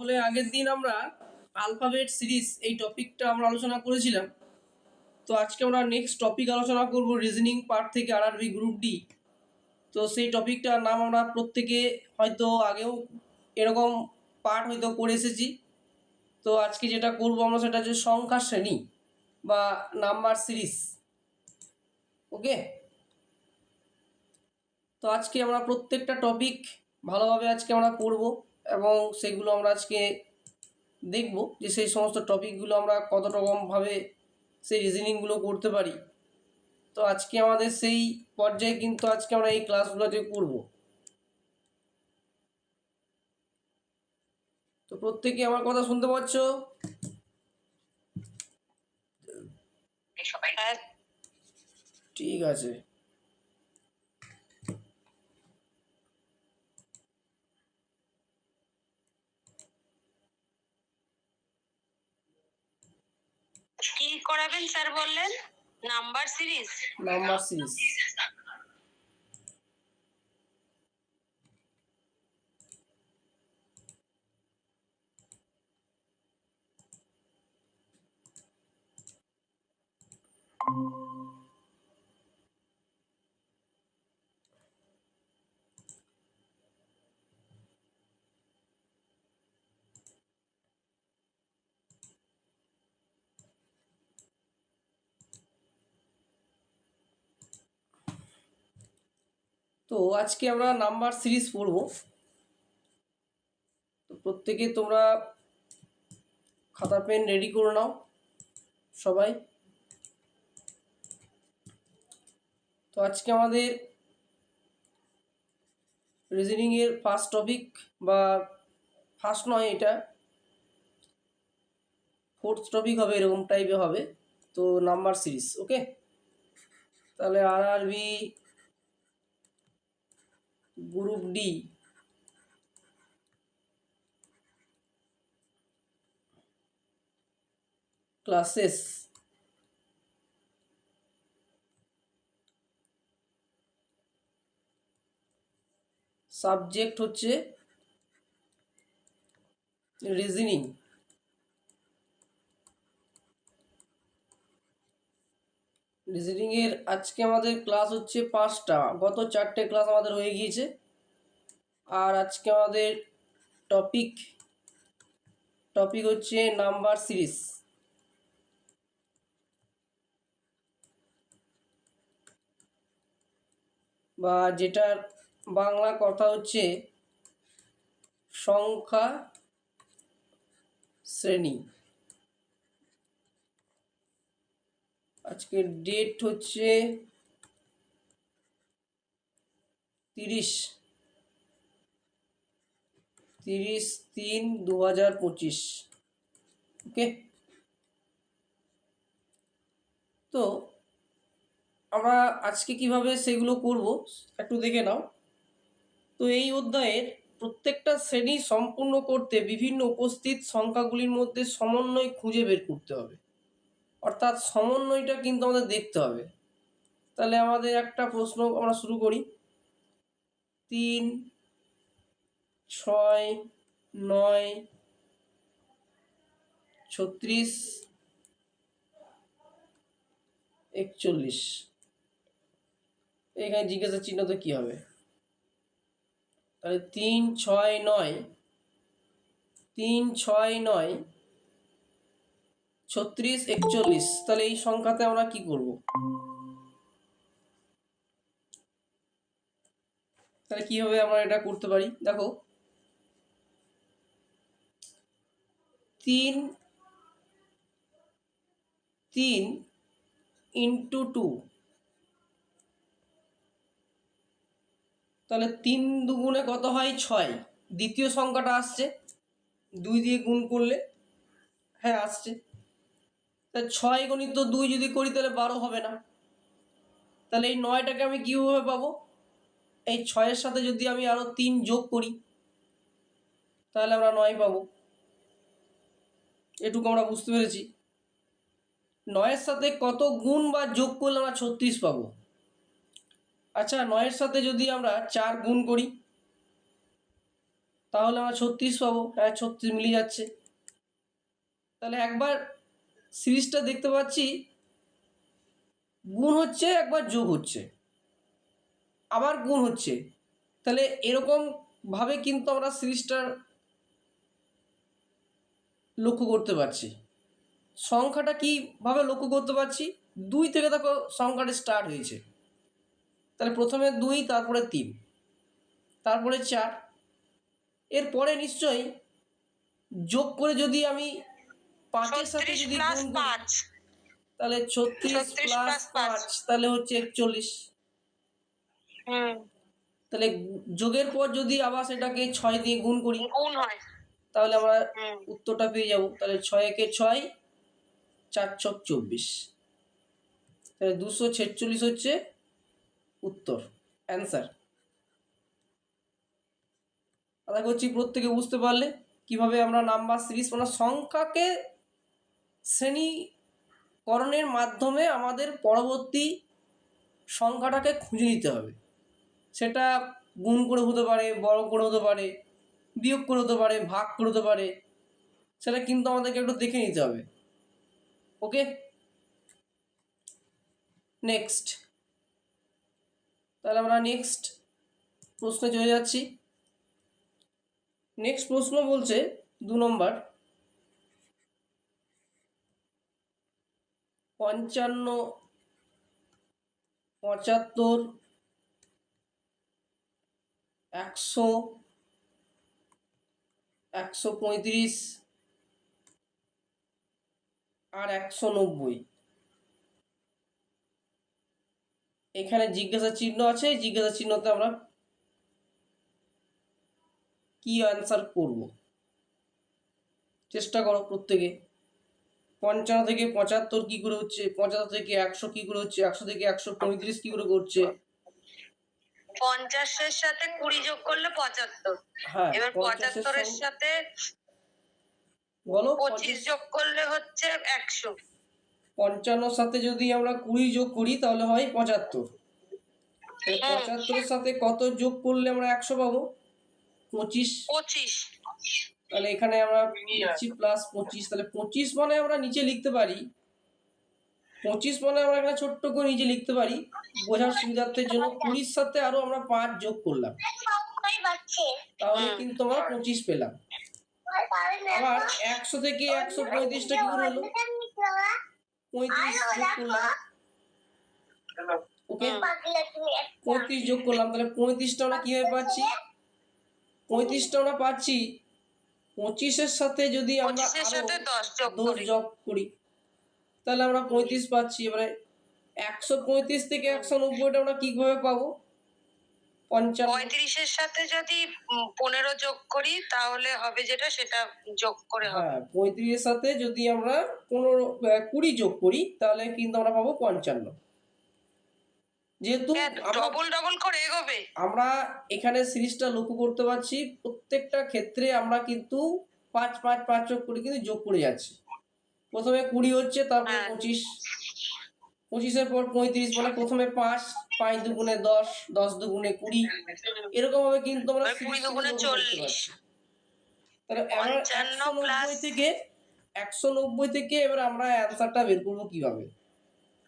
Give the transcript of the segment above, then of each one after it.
তাহলে আগের দিন আমরা আলফাবেট সিরিজ এই টপিকটা আমরা আলোচনা করেছিলাম। তো আজকে আমরা নেক্সট টপিক আলোচনা করব রিজনিং পার্ট থেকে আরআরবি গ্রুপ ডি। তো সেই টপিকটার নাম আমরা প্রত্যেকে হয়তো আগেও এরকম পার্ট হয়তো করে এসেছি। তো আজকে যেটা করব আমরা সেটা হচ্ছে সংখ্যা শ্রেণী বা নাম্বার সিরিজ। ওকে, তো আজকে আমরা প্রত্যেকটা টপিক ভালোভাবে আজকে আমরা পড়ব এবং সেগুলো আমরা আজকে দেখব যে সেই সমস্ত টপিকগুলো আমরা কত রকমভাবে সেই রিজনিংগুলো করতে পারি। তো আজকে আমাদের সেই পর্যায়ে কিন্তু আজকে আমরা এই ক্লাসগুলোতে করব। তো প্রত্যেকে আমার কথা শুনতে পাচ্ছ? ঠিক আছে। কি করাবেন স্যার বললেন? Number series. Number series. তো আজকে আমরা নাম্বার সিরিজ পড়ব। তো প্রত্যেকে তোমরা খাতা পেন রেডি করে নাও সবাই। তো আজকে আমাদের রিজনিংয়ের ফার্স্ট টপিক বা ফার্স্ট নয়, এটা ফোর্থ টপিক হবে, এরকম টাইপের হবে। তো নাম্বার সিরিজ। ওকে, তাহলে RRB group D classes subject হচ্ছে রিজনিং। রিজনিংয়ের আজকে আমাদের ক্লাস হচ্ছে 5টা, গত 4টে ক্লাস আমাদের হয়ে গিয়েছে। আর আজকে আমাদের টপিক হচ্ছে নাম্বার সিরিজ বা যেটার বাংলা কথা হচ্ছে সংখ্যা শ্রেণী। আজকের ডেট হচ্ছে 30/3/2025। ওকে, তো আমরা আজকে কিভাবে সেগুলো করব একটু দেখে নাও। তো এই অধ্যায়ের প্রত্যেকটা শ্রেণী সম্পূর্ণ করতে বিভিন্ন উপস্থিত সংখ্যাগুলির মধ্যে সমন্বয় খুঁজে বের করতে হবে, অর্থাৎ সমন্বয়টা কিন্তু আমাদের দেখতে হবে। তাহলে আমাদের একটা প্রশ্ন আমরা শুরু করি। 3, 6, 9, 36, 41। এখানে জিজ্ঞাসা চিহ্ন তো কি হবে? তাহলে 3, 6, 9, 36, 41। তাহলে এই সংখ্যাতে আমরা কি করব? তাহলে কিভাবে আমরা এটা করতে পারি? দেখো, 3 into 2, তাহলে 3 দুগুণে কত হয়? 6। দ্বিতীয় সংখ্যাটা আসছে 2 দিয়ে গুণ করলে, হ্যাঁ আসছে। তাহলে 6 গণিত 2 যদি করি তাহলে 12 হবে না। তাহলে এই 9টাকে আমি কীভাবে পাবো? এই 6-এর সাথে যদি আমি আরও 3 যোগ করি তাহলে আমরা 9 পাবো। এটুকু আমরা বুঝতে পেরেছি। 9-এর সাথে কত গুণ বা যোগ করলে আমরা 36 পাবো? আচ্ছা, 9-এর সাথে যদি আমরা 4 গুণ করি তাহলে আমরা 36 পাবো। হ্যাঁ, 36 মিলে যাচ্ছে। তাহলে একবার সিরিজটা দেখতে পাচ্ছি গুণ হচ্ছে, একবার যোগ হচ্ছে, আবার গুণ হচ্ছে। তাহলে এরকম ভাবে কিন্তু আমরা সিরিজটার লক্ষ্য করতে পারছি। সংখ্যাটা কীভাবে লক্ষ্য করতে পারছি? 2 থেকে দেখো সংখ্যাটা স্টার্ট হয়েছে। তাহলে প্রথমে 2, তারপরে 3, তারপরে 4। এরপরে নিশ্চয়ই যোগ করে যদি আমি 5-এর সাথে 36 যদি প্লাস গুণ করি, 5, তাহলে 36 36 প্লাস প্লাস 5। 5 তাহলে হচ্ছে 41। তাহলে যোগের পর যদি আবার সেটাকে 6 দিয়ে গুণ করি, গুণ হয়। তাহলে আমরা হুম। উত্তরটা পেয়ে যাব। তাহলে 6 একে 6, 4 ছক 24। তাহলে 246 হচ্ছে উত্তর, অ্যান্সার। আশা করছি প্রত্যেকে বুঝতে পারলে কিভাবে আমরা নাম্বার সিরিজ মানে সংখ্যাকে শ্রেণীকরণের মাধ্যমে আমাদের পরবর্তী সংখ্যাটাকে খুঁজে নিতে হবে। সেটা গুণ করে হতে পারে, বড় করে হতে পারে, বিয়োগ করে হতে পারে, ভাগ করে হতে পারে। সেটা কিন্তু আমাদেরকে একটু দেখে নিতে হবে। ওকে, নেক্সট। তাহলে আমরা নেক্সট প্রশ্নে চলে যাচ্ছি। নেক্সট প্রশ্ন বলছে 2 নম্বর, 55, 75, 100, 135 আর 190। এখানে জিজ্ঞাসা চিহ্ন আছে। জিজ্ঞাসা চিহ্নতে আমরা কি অ্যান্সার করব? চেষ্টা করো প্রত্যেকে। 55 থেকে 75 কি করে হচ্ছে, 75 থেকে 100 কি করে হচ্ছে, 100 থেকে 135 কি করে করছে। 50-এর সাথে 20 যোগ করলে 75। হ্যাঁ, এবার 50-এর 75-এর সাথে বলো 25 যোগ করলে হচ্ছে 100। 55 সাথে যদি আমরা 20 যোগ করি তাহলে হয় 75। 75-এর সাথে কত যোগ করলে আমরা 100 পাবো? 25। 25। তাহলে এখানে আমরা লিখছি প্লাস 25। তাহলে 25 মানে আমরা নিচে লিখতে পারি, 25 মানে আমরা এখানে ছোট্ট করে নিচে লিখতে পারি বোঝার সুবিধার্থের জন্য 20-র সাথে আরো আমরা 5 যোগ করলাম, তাহলে কিন্তু আমরা 25 পেলাম। আবার 100 থেকে 135টা কি করে হলো? 35 যোগ করলাম। ওকে, 35 যোগ করলাম। তাহলে 35টা আমরা কিভাবে পাচ্ছি? 35টা আমরা পাচ্ছি 25-এর সাথে যদি আমরা 25-এর সাথে 10 যোগ করি, তাহলে আমরা 35 পাচ্ছি। এবারে 135 থেকে 190টা আমরা কিভাবে পাবো? 35-এর সাথে যদি 15 যোগ করি তাহলে হবে যেটা, সেটা যোগ করে হবে। হ্যাঁ, 35-এর সাথে যদি আমরা 20 যোগ করি তাহলে কিন্তু আমরা পাবো 55। যেহেতু ডবল করে এগোবে, আমরা এখানে সিরিজটা লক্ষ্য করতে পারছি প্রত্যেকটা ক্ষেত্রে আমরা কিন্তু 5 5 5 যোগ করে কিন্তু যোগ করে যাচ্ছি। প্রথমে 20 হচ্ছে, তারপর 25, 25-এর পর 35, মানে প্রথমে 5, 5 দুগুণে 10, 10 দুগুণে 20, এরকম ভাবে কিন্তু আমরা 20 দুগুণে 40। তাহলে এবার 190 থেকে এবার আমরা অ্যান্সারটা বের করবো কিভাবে,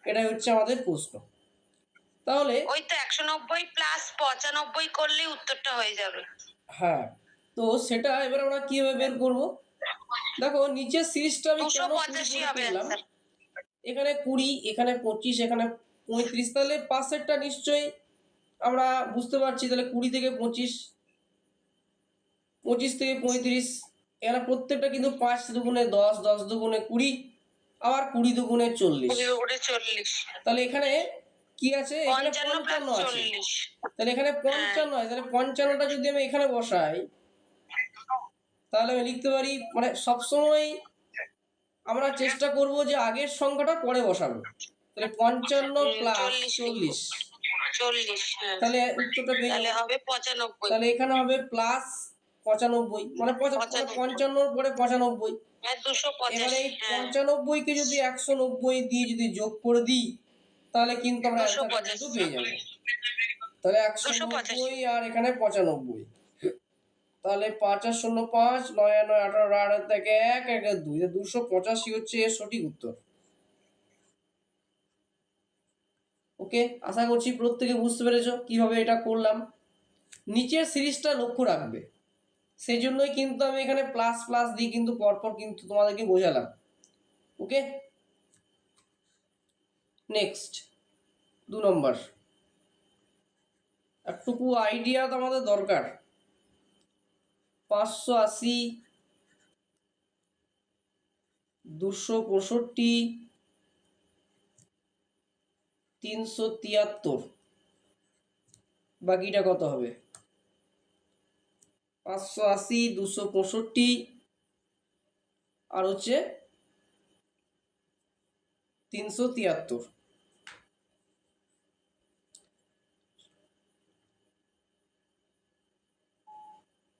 এটাই হচ্ছে আমাদের প্রশ্ন। তাহলে ওই তো 190 প্লাস 95 করলে উত্তরটা হয়ে যাবে। হ্যাঁ, তো সেটা এবার আমরা কিভাবে বের করব? দেখো নিচের সিরিজটা আমি কেন 285 হবে অ্যান্সার। এখানে 20, এখানে 25, এখানে 35, তাহলে পাশেরটা নিশ্চয়ই আমরা বুঝতে পারছি। তাহলে 20 থেকে 25, 25 থেকে 35, এখানে প্রত্যেকটা কিন্তু 5 দুগুণে 10, 10 দুগুণে 20, আবার 20 দুগুণে 40। তাহলে এখানে কি আছে? এখানে 55 আছে। তাহলে এখানে 55 হয়। তাহলে 55টা যদি আমি এখানে বসাই তাহলে আমি লিখতে পারি, মানে সবসময় আমরা চেষ্টা করব যে আগের সংখ্যাটা পরে বসাবো। তাহলে 55 প্লাস 40, তাহলে উত্তরটা পেয়ে যাবে। হবে 95। তাহলে এখানে হবে প্লাস 95, মানে 55 পরে 95। এবারে এই 95 কে যদি 190 দিয়ে যদি যোগ করে দিই তাহলে কিন্তু আমরা অ্যান্সারটা কিন্তু পেয়ে যাবো। তাহলে 190 আর এখানে 95। তাহলে 5 আর 0 5, 9 আর 9 18, 8 আর 1 1, 1 আর 2, 285 হচ্ছে এর সঠিক উত্তর। ওকে, আশা করছি প্রত্যেকে বুঝতে পেরেছো কিভাবে এটা করলাম। নিচের সিরিজটা লক্ষ্য রাখবে, সেই জন্যই কিন্তু আমি এখানে প্লাস প্লাস দিয়ে কিন্তু পরপর কিন্তু তোমাদেরকে বোঝালাম। ওকে, নেক্সট 2 নম্বর। একটুকু আইডিয়া তো আমাদের দরকার। 580, 265, 373, বাকিটা কত হবে? 580, 265 আর হচ্ছে 373।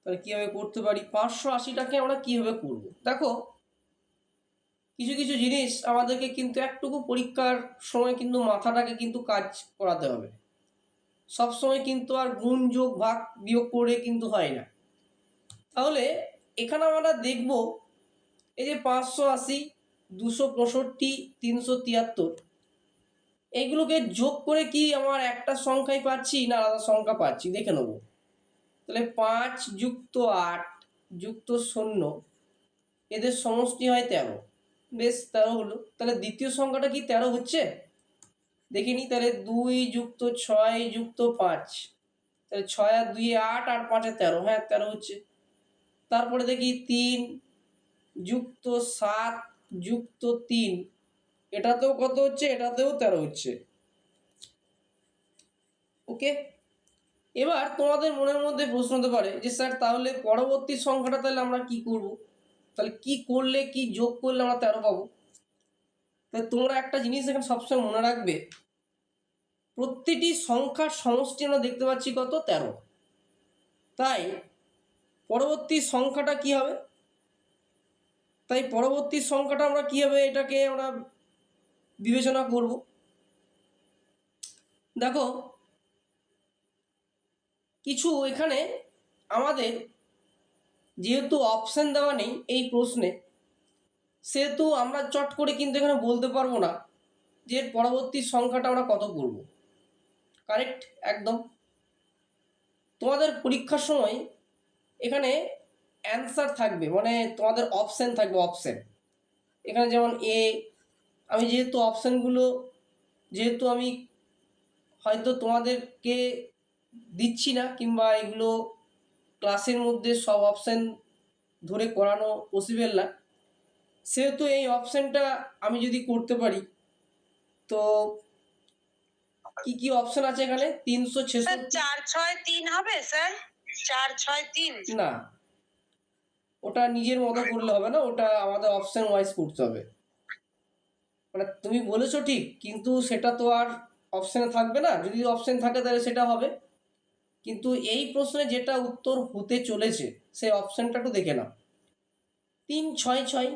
তাহলে কিভাবে করতে পারি? 580টাকে আমরা কিভাবে করব? দেখো, কিছু কিছু জিনিস আমাদেরকে কিন্তু একটুকু পরীক্ষার সময় কিন্তু মাথাটাকে কিন্তু কাজ করাতে হবে। সবসময় কিন্তু আর গুণ যোগ ভাগ বিয়োগ করে কিন্তু হয় না। তাহলে এখানে আমরা দেখব এই যে 580, 265, 373, এইগুলোকে যোগ করে কি আমার একটা সংখ্যাই পাচ্ছি না আলাদা সংখ্যা পাচ্ছি দেখে নেব। তাহলে 5 যুক্ত 8 যুক্ত 0, এদের সমষ্টি হয় 13। বেশ, 13 হলো। তাহলে দ্বিতীয় সংখ্যাটা কি 13 হচ্ছে? দেখে নিই। তাহলে 2 যুক্ত 6 যুক্ত 5, তাহলে 6 আর 2 8 আর 5 13, হ্যাঁ 13 হচ্ছে। তারপরে দেখি 3 যুক্ত 7 যুক্ত 3, এটাতেও কত হচ্ছে? এটাতেও 13 হচ্ছে। ওকে, এবার তোমাদের মনের মধ্যে প্রশ্ন হতে পারে যে স্যার তাহলে পরবর্তী সংখ্যাটা তাহলে আমরা কি করব? তাহলে কি করলে, কি যোগ করলে আমরা 13 পাবো? তাহলে তোমরা একটা জিনিস এখানে সবসময় মনে রাখবে, প্রতিটি সংখ্যার সমষ্টি আমরা দেখতে পাচ্ছি কত? 13। তাই পরবর্তী সংখ্যাটা কি হবে? তাই পরবর্তী সংখ্যাটা আমরা কিভাবে এটাকে আমরা বিবেচনা করব? দেখো, কিছু এখানে আমাদের যেহেতু অপশন দেওয়া নেই এই প্রশ্নে, সেহেতু আমরা চট করে কিন্তু এখানে বলতে পারবো না যে এর পরবর্তী সংখ্যাটা আমরা কত করব। কারেক্ট, একদম। তোমাদের পরীক্ষার সময় এখানে অ্যান্সার থাকবে, মানে তোমাদের অপশন থাকবে, অপশন। এখানে যেমন আমি যেহেতু অপশানগুলো যেহেতু আমি হয়তো তোমাদেরকে দিচ্ছি না, কিংবা এগুলো ক্লাসের মধ্যে সব অপশান ধরে করানো পসিবল না, সেহেতু এই অপশানটা আমি যদি করতে পারি, তো কি কি অপশন আছে এখানে? 366, 4 6 3 হবে স্যার? 4 6 3 না, ওটা নিজের মতো করলে হবে না, ওটা আমাদের অপশন ওয়াইজ করতে হবে। মানে তুমি বলেছো ঠিক, কিন্তু সেটা তো আর অপশনে থাকবে না। যদি অপশন থাকে তাহলে সেটা হবে, কিন্তু এই প্রশ্নে যেটা উত্তর হতে চলেছে সেই অপশনটা একটু দেখে নাও। 3 6 6,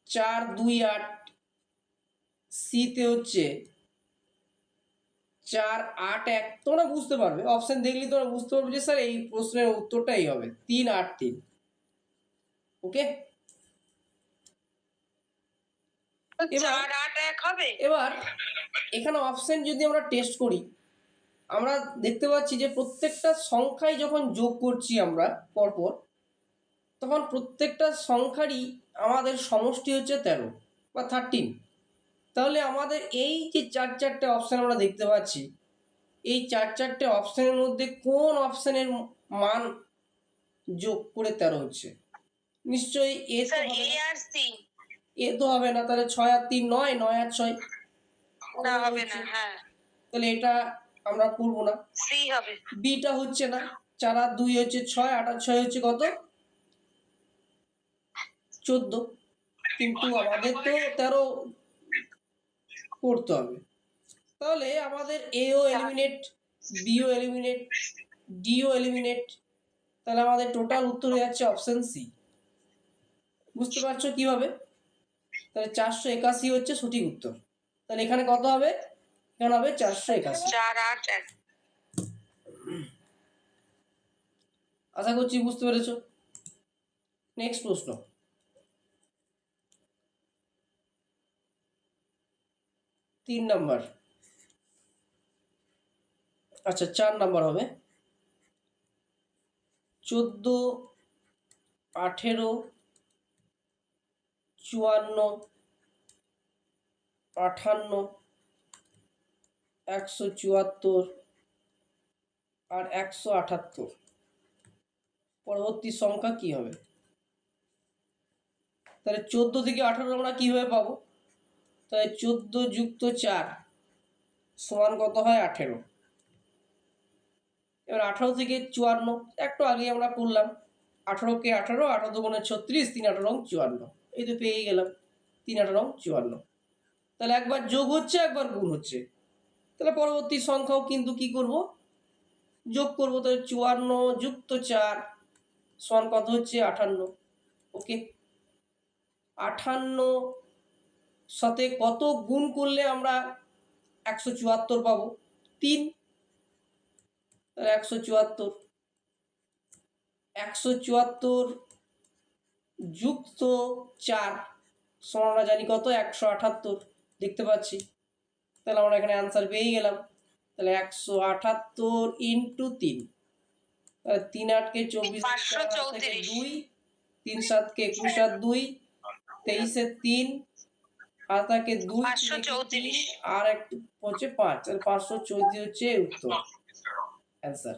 4 2 8, সিতে হচ্ছে 4 8 1। তোমরা বুঝতে পারবে, অপশন দেখলে তোমরা বুঝতে পারবে যে স্যার এই প্রশ্নের উত্তরটা এই হবে, 3 8 3। ওকে, এবার 4 8 1 হবে। এবার এখানে অপশন যদি আমরা টেস্ট করি, আমরা দেখতে পাচ্ছি যে প্রত্যেকটা সংখ্যায় যখন যোগ করছি আমরা পরপর, তখন প্রত্যেকটা সংখ্যারই আমাদের সমষ্টি হচ্ছে 13 বা 13। তাহলে আমাদের এই যে 4 অপশান আমরা দেখতে পাচ্ছি, এই 4 অপশানের মধ্যে কোন অপশানের মান যোগ করে 13 হচ্ছে? নিশ্চয়ই এ তো স্যার হবে এ না, আর সি এ তো হবে না। তাহলে 6 আর 3 9, 9 আর 6 না হবে না, হ্যাঁ তাহলে এটা আমরা করবো না। সি হবে। বিটা হচ্ছে না, 4 আর 2 হচ্ছে 6, 8 আর 6 হচ্ছে কত? 14। কিন্তু আমাদের তো 13 করতে হবে। তাহলে আমাদের এও এলিমিনেট, বিও এলিমিনেট, ডিও এলিমিনেট। তাহলে আমাদের টোটাল উত্তর হয়ে যাচ্ছে অপশন সি। বুঝতে পারছো কিভাবে? তাহলে 481 হচ্ছে সঠিক উত্তর। তাহলে এখানে কত হবে? এখানে হবে 481। 4 8 1। আশা করছি বুঝতে পেরেছ। নেক্সট প্রশ্ন, 3 নাম্বার, আচ্ছা 4 নাম্বার হবে। 14, 18, 54, 58, 174 আর 178 পরবর্তী সংখ্যা কি হবে? তাহলে 14 থেকে 18 আমরা কিভাবে পাবো? তাহলে 14 যুক্ত 4 সমান কত হয়? 18। এবার 18 থেকে 54, একটু আগে আমরা করলাম, 18কে 18, 18 দুগুণে 36, 3 18 54, এই তো পেয়ে গেলাম 3 18 54। তাহলে একবার যোগ হচ্ছে, একবার গুণ হচ্ছে, তাহলে পরবর্তী সংখ্যাও কিন্তু কি করব? যোগ করব। তাহলে 54 যুক্ত 4 সমান কত হচ্ছে? 58। ওকে, 58 সাথে কত গুণ করলে আমরা 174 পাবো? 3। তাহলে 174, 174 যুক্ত 4 সমান আমরা জানি কত? 178 দেখতে পাচ্ছি। তাহলে আমরা এখানে অ্যান্সার পেয়ে গেলাম। তাহলে 178 ইন্টু 3, তাহলে 3 8 কে 24, 2, 3 7 কে 21 আর 2, 23 এ 3, আর থাকে 2, 3 আর একটু হচ্ছে 5, তাহলে 534 হচ্ছে উত্তর, অ্যান্সার।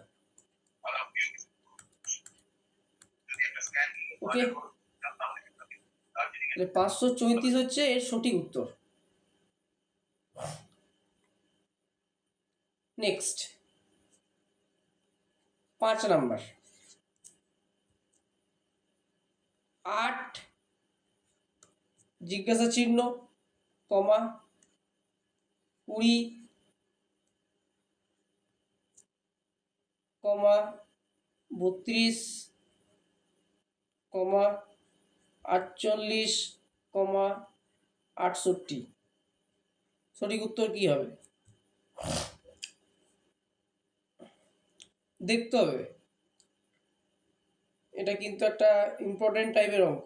ওকে, তাহলে 534 হচ্ছে এর সঠিক উত্তর। নেক্সট 5 নাম্বার, 8 জিজ্ঞাসা চিহ্ন, কমা 20, কমা 32, কমা 48, কমা 68, সঠিক উত্তর কি হবে? দেখতে হবে, এটা কিন্তু একটা ইম্পর্টেন্ট টাইপের অঙ্ক।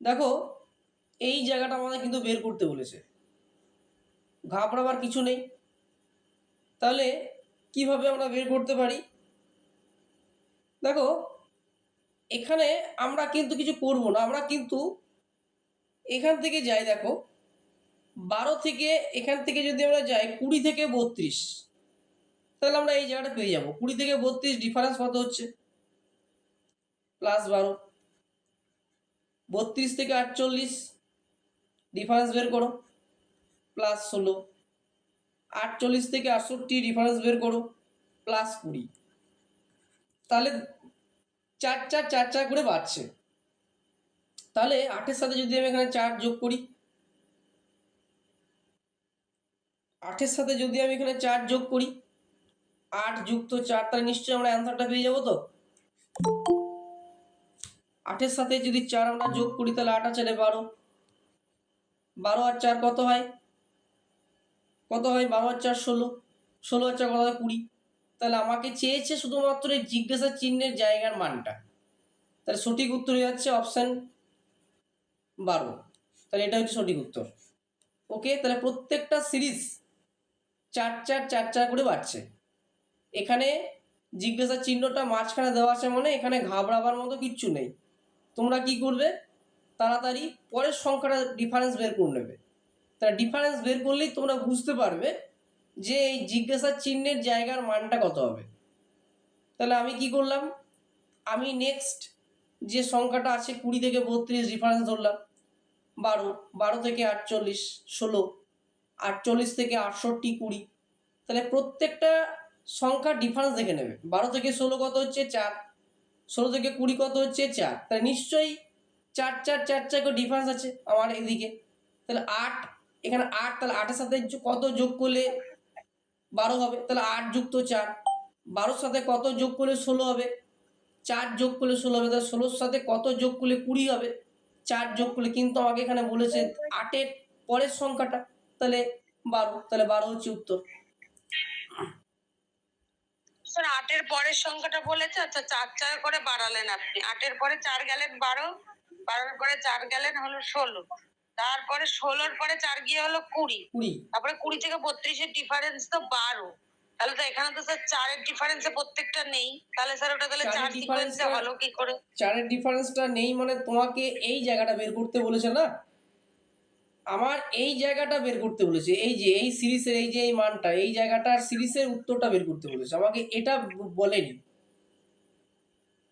দেখো, এই জায়গাটা আমাদের কিন্তু বের করতে বলেছে, ঘাবড়াবার কিছু নেই। তাহলে কিভাবে আমরা বের করতে পারি? দেখো, এখানে আমরা কিন্তু কিছু করব না, আমরা কিন্তু এখান থেকে যাই। দেখো, 12 থেকে এখান থেকে যদি আমরা যাই 20 থেকে 32, তাহলে আমরা এই জায়গাটা পেয়ে যাব। 20 থেকে 32 ডিফারেন্স কত হচ্ছে? +12। 32 থেকে 48 ডিফারেন্স বের করো, +16। 48 থেকে 68 ডিফারেন্স বের করো, +20। তাহলে 4 4 4 4 করে বাড়ছে। তাহলে 8-এর সাথে যদি আমি এখানে 4 যোগ করি, 8-এর সাথে যদি আমি এখানে 4 যোগ করি, 8 যুক্ত 4, তাহলে নিশ্চয়ই আমরা অ্যান্সারটা পেয়ে যাবো। তো 8-এর সাথে যদি 4 আমরা যোগ করি, তাহলে 8 আর 4 12, 12 আর 4 কত হয়? কত হয়? 12 আর 4 16, 16 আর 4 কত হয়? 20। তাহলে আমাকে চেয়েছে শুধুমাত্র এই জিজ্ঞাসা চিহ্নের জায়গার মানটা। তাহলে সঠিক উত্তর হয়ে যাচ্ছে অপশান 12। তাহলে এটা হচ্ছে সঠিক উত্তর। ওকে, তাহলে প্রত্যেকটা সিরিজ 4 4 4 4 করে বাড়ছে। এখানে জিজ্ঞাসা চিহ্নটা মাঝখানে দেওয়া আছে, মানে এখানে ঘাবড়াবার মতো কিচ্ছু নেই। তোমরা কি করবে? তাড়াতাড়ি পরের সংখ্যাটা ডিফারেন্স বের করে নেবে। তাহলে ডিফারেন্স বের করলেই তোমরা বুঝতে পারবে যে এই জিজ্ঞাসা চিহ্নের জায়গার মানটা কত হবে। তাহলে আমি কি করলাম? আমি নেক্সট যে সংখ্যাটা আছে 20 থেকে 32 ডিফারেন্স ধরলাম, 12, 12 থেকে 48 16, 48 থেকে 68 20। তাহলে প্রত্যেকটা সংখ্যা ডিফারেন্স দেখে নেবে। 12 থেকে 16 কত হচ্ছে? 4। 16 থেকে 20 কত হচ্ছে? 4। তাহলে নিশ্চয়ই 4 4 4 4 করে ডিফারেন্স আছে আমার এদিকে। তাহলে 8, এখানে 8, তাহলে 8-এর সাথে কত যোগ করলে 12 হবে? তাহলে 8 যুক্ত 4, 12-র সাথে কত যোগ করলে 16 হবে? 4 যোগ করলে 16 হবে। তাহলে 16-র সাথে কত যোগ করলে 20 হবে? 4 যোগ করলে। কিন্তু আমাকে এখানে বলেছে 8-এর পরের সংখ্যাটা, তাহলে 12। তাহলে 12 হচ্ছে উত্তর। স্যার 8 এর পরের সংখ্যাটা বলেছে, আচ্ছা 4 করে বাড়ালেন আপনি। 8 এর পরে 4 গেলেন 12, 12 এর পরে 4 গেলেন হলো 16, তারপরে 16 পরে 4 গিয়ে হলো 20, 20। তারপরে 20 থেকে 32 এর ডিফারেন্স তো 12। তাহলে তো এখানে তো স্যার 4 এর ডিফারেন্সে প্রত্যেকটা নেই, তাহলে স্যার ওটা তাহলে 4 সিকোয়েন্সে হলো কি করে? 4-এর ডিফারেন্সটা নেই মানে তোমাকে এই জায়গাটা বের করতে বলেছে না, আমার এই জায়গাটা বের করতে বলেছে, এই যে এই সিরিজের এই যে এই মানটা, এই জায়গাটার সিরিজের উত্তরটা বের করতে বলেছে আমাকে, এটা বলেনি,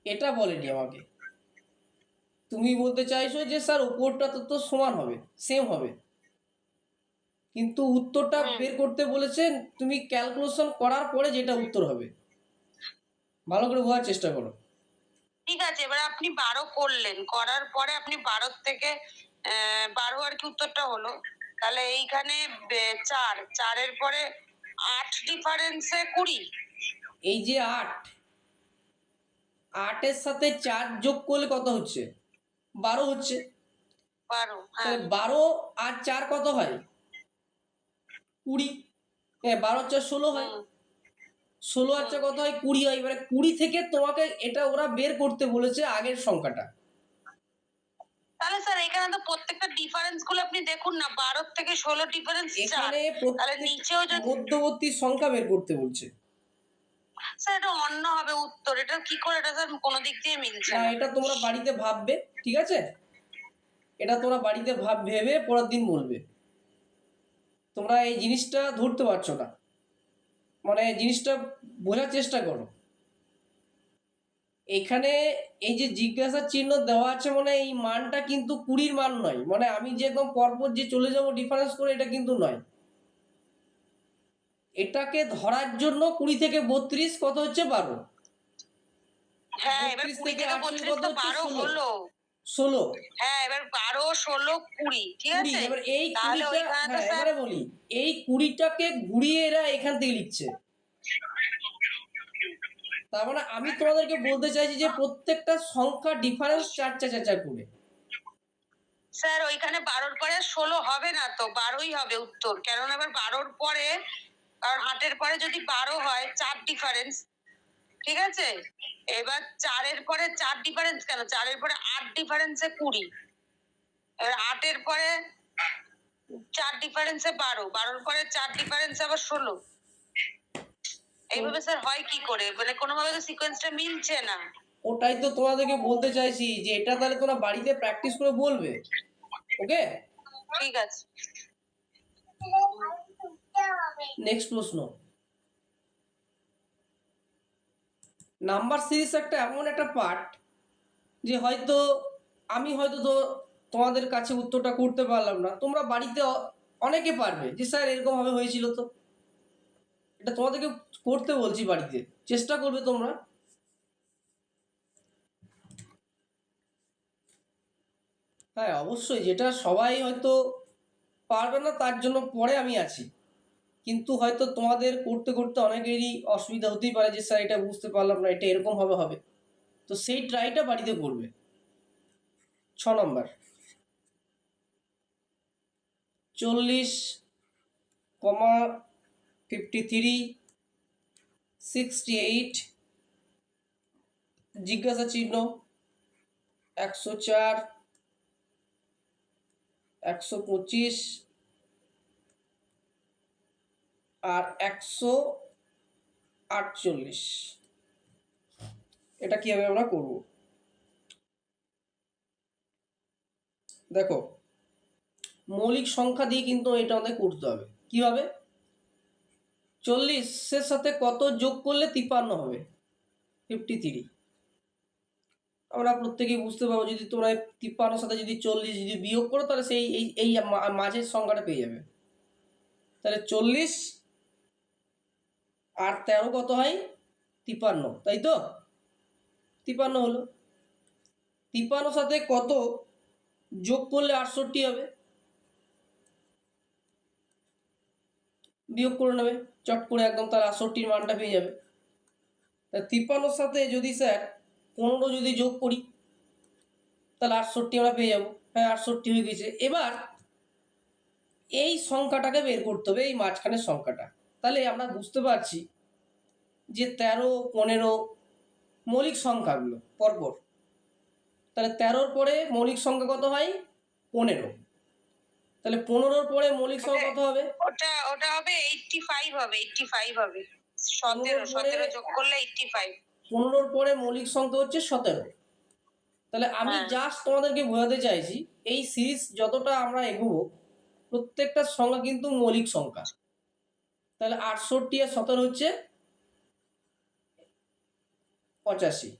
এটা বলেনি আমাকে। তুমি বলতে চাইছো যে স্যার উপরটা তো সমান হবে, সেম হবে, কিন্তু উত্তরটা বের করতে বলেছেন তুমি ক্যালকুলেশন করার পরে যেটা উত্তর হবে, ভালো করে বোঝার চেষ্টা করো। ঠিক আছে, এবার আপনি 12 করলেন, করার পরে আপনি 12 থেকে 12 আর কি উত্তরটা হলো, তাহলে এইখানে 4 এর পরে 8 ডিফারেন্সে 20। এই যে 8 এর সাথে 4 যোগ করলে কত হচ্ছে? 12 হচ্ছে। 12, হ্যাঁ। তাহলে 12 আর 4 কত হয়? 20। 12 আর 4 16 হয়। 16 আর 4 কত হয়? 20 হয়। এবারে 20 থেকে তোমাকে এটা ওরা বের করতে বলেছে আগের সংখ্যাটা। তাহলে স্যার এখানে তো প্রত্যেকটা ডিফারেন্স গুলো আপনি দেখুন না, 12 থেকে 16 ডিফারেন্স 4, এখানে তাহলে নিচেও যদি মধ্যবর্তী সংখ্যা বের করতে বলছে। স্যার এটা অন্য হবে উত্তর, এটা কি করে, এটা স্যার কোনো দিক দিয়ে মিলছে না, না। এটা তোমরা বাড়িতে ভাববে, ঠিক আছে? এটা তোমরা বাড়িতে ভেবে পরের দিন বলবে। তোমরা এই জিনিসটা ধরতে পারছো না, মানে জিনিসটা বোঝার চেষ্টা করো। এখানে এই যে জিজ্ঞাসা চিহ্ন দেওয়া আছে মানে এই মানটা কিন্তু 20-র মান নয়, মানে আমি যে একদম পরপর যে চলে যাব ডিফারেন্স করে, এটা কিন্তু নয়। এটাকে ধরার জন্য 20 থেকে 32 কত হচ্ছে? 12। হ্যাঁ, এবার 32 20 থেকে থেকে 38 32 কত তো হচ্ছে? 12 16। হলো। 16। হ্যাঁ, এবার 12, 16, 20, ঠিক 20। আছে? এবার এই তাহলে 20টা, ওইখানে তো হ্যাঁ স্যার এবারে বলি, এই 20টাকে ঘুরিয়ে এরা এখান থেকে লিখছে। তার মানে আমি তোমাদেরকে বলতে চাইছি যে প্রত্যেকটা সংখ্যা ডিফারেন্স 4 4 4 4 করে। স্যার ওইখানে 12 পরে 16 হবে না তো, 12ই হবে উত্তর, কারণ এবার 12 পরে, কারণ 8 পরে যদি 12 হয় 4 ডিফারেন্স, ঠিক আছে? এবার 4 পরে 4 ডিফারেন্স কেন, 4 পরে 8 ডিফারেন্সে 20, এবার 8 পরে 4 ডিফারেন্সে 12, 12 পরে 4 ডিফারেন্স আবার 16। এইভাবে স্যার হয় কি করে, মানে কোনোভাবে তো সিকোয়েন্সটা মিলছে না। ওটাই তো তোমাদেরকে বলতে চাইছি যে এটা তাহলে তোমরা বাড়িতে প্র্যাকটিস করে বলবে, ওকে? ঠিক আছে। নেক্সট প্রশ্ন। নাম্বার সিরিজ একটা এমন একটা পার্ট যে হয়তো আমি হয়তো তো তোমাদের কাছে উত্তরটা করতে পারলাম না, তোমরা বাড়িতে অনেকে পারবে যে স্যার এরকম ভাবে হয়েছিল তো। এটা তোমাদেরকে করতে বলছি, বাড়িতে চেষ্টা করবে তোমরা। হ্যাঁ অবশ্যই, যেটা সবাই হয়তো পারবে না তার জন্য পরে আমি আছি, কিন্তু হয়তো তোমাদের করতে করতে অনেকেরই অসুবিধা হতেই পারে যে স্যার এটা বুঝতে পারলাম না, এটা এরকম ভাবে হবে, তো সেই ট্রাইটা বাড়িতে করবে। 6 নম্বর, 40,53 68 জিজ্ঞাসা চিহ্ন 104 125 আর 148, এটা কিভাবে আমরা করব? দেখো, মৌলিক সংখ্যা দিয়ে কিন্তু এটা আমাদের করতে হবে। কিভাবে? 40-এর সাথে কত যোগ করলে 53 হবে? 53। আমরা প্রত্যেকেই বুঝতে পারবো, যদি তোমরা 53 সাথে যদি 40 যদি বিয়োগ করো তাহলে সেই এই এই মাঝের সংখ্যাটা পেয়ে যাবে। তাহলে 40 আর 13 কত হয়? 53, তাই তো? 53 হলো। 53 সাথে কত যোগ করলে 68 হবে? বিয়োগ করে নেবে চট করে একদম, তাহলে 68-র মানটা পেয়ে যাবে। তা 53 সাথে যদি স্যার 15 যদি যোগ করি তাহলে 68 আমরা পেয়ে যাবো। হ্যাঁ 68 হয়ে গেছে। এবার এই সংখ্যাটাকে বের করতে হবে, এই মাঝখানের সংখ্যাটা। তাহলে আমরা বুঝতে পারছি যে 13, 15 মৌলিক সংখ্যাগুলো পরপর, তাহলে 13-র পরে মৌলিক সংখ্যা কত হয়? 15। তাহলে 15-র পরে মৌলিক সংখ্যা কত হবে? ওটা ওটা হবে 85 হবে, 85 হবে। 17 পরে- 17 যোগ করলে 85। 15-র পরে মৌলিক সংখ্যা হচ্ছে 17। তাহলে আমি হ্যাঁ। জাস্ট তোমাদেরকে বোঝাতে চাইছি এই সিরিজ যতটা আমরা এগোবো প্রত্যেকটা সংখ্যা কিন্তু মৌলিক সংখ্যা। তাহলে 68 আর 17 হচ্ছে 85।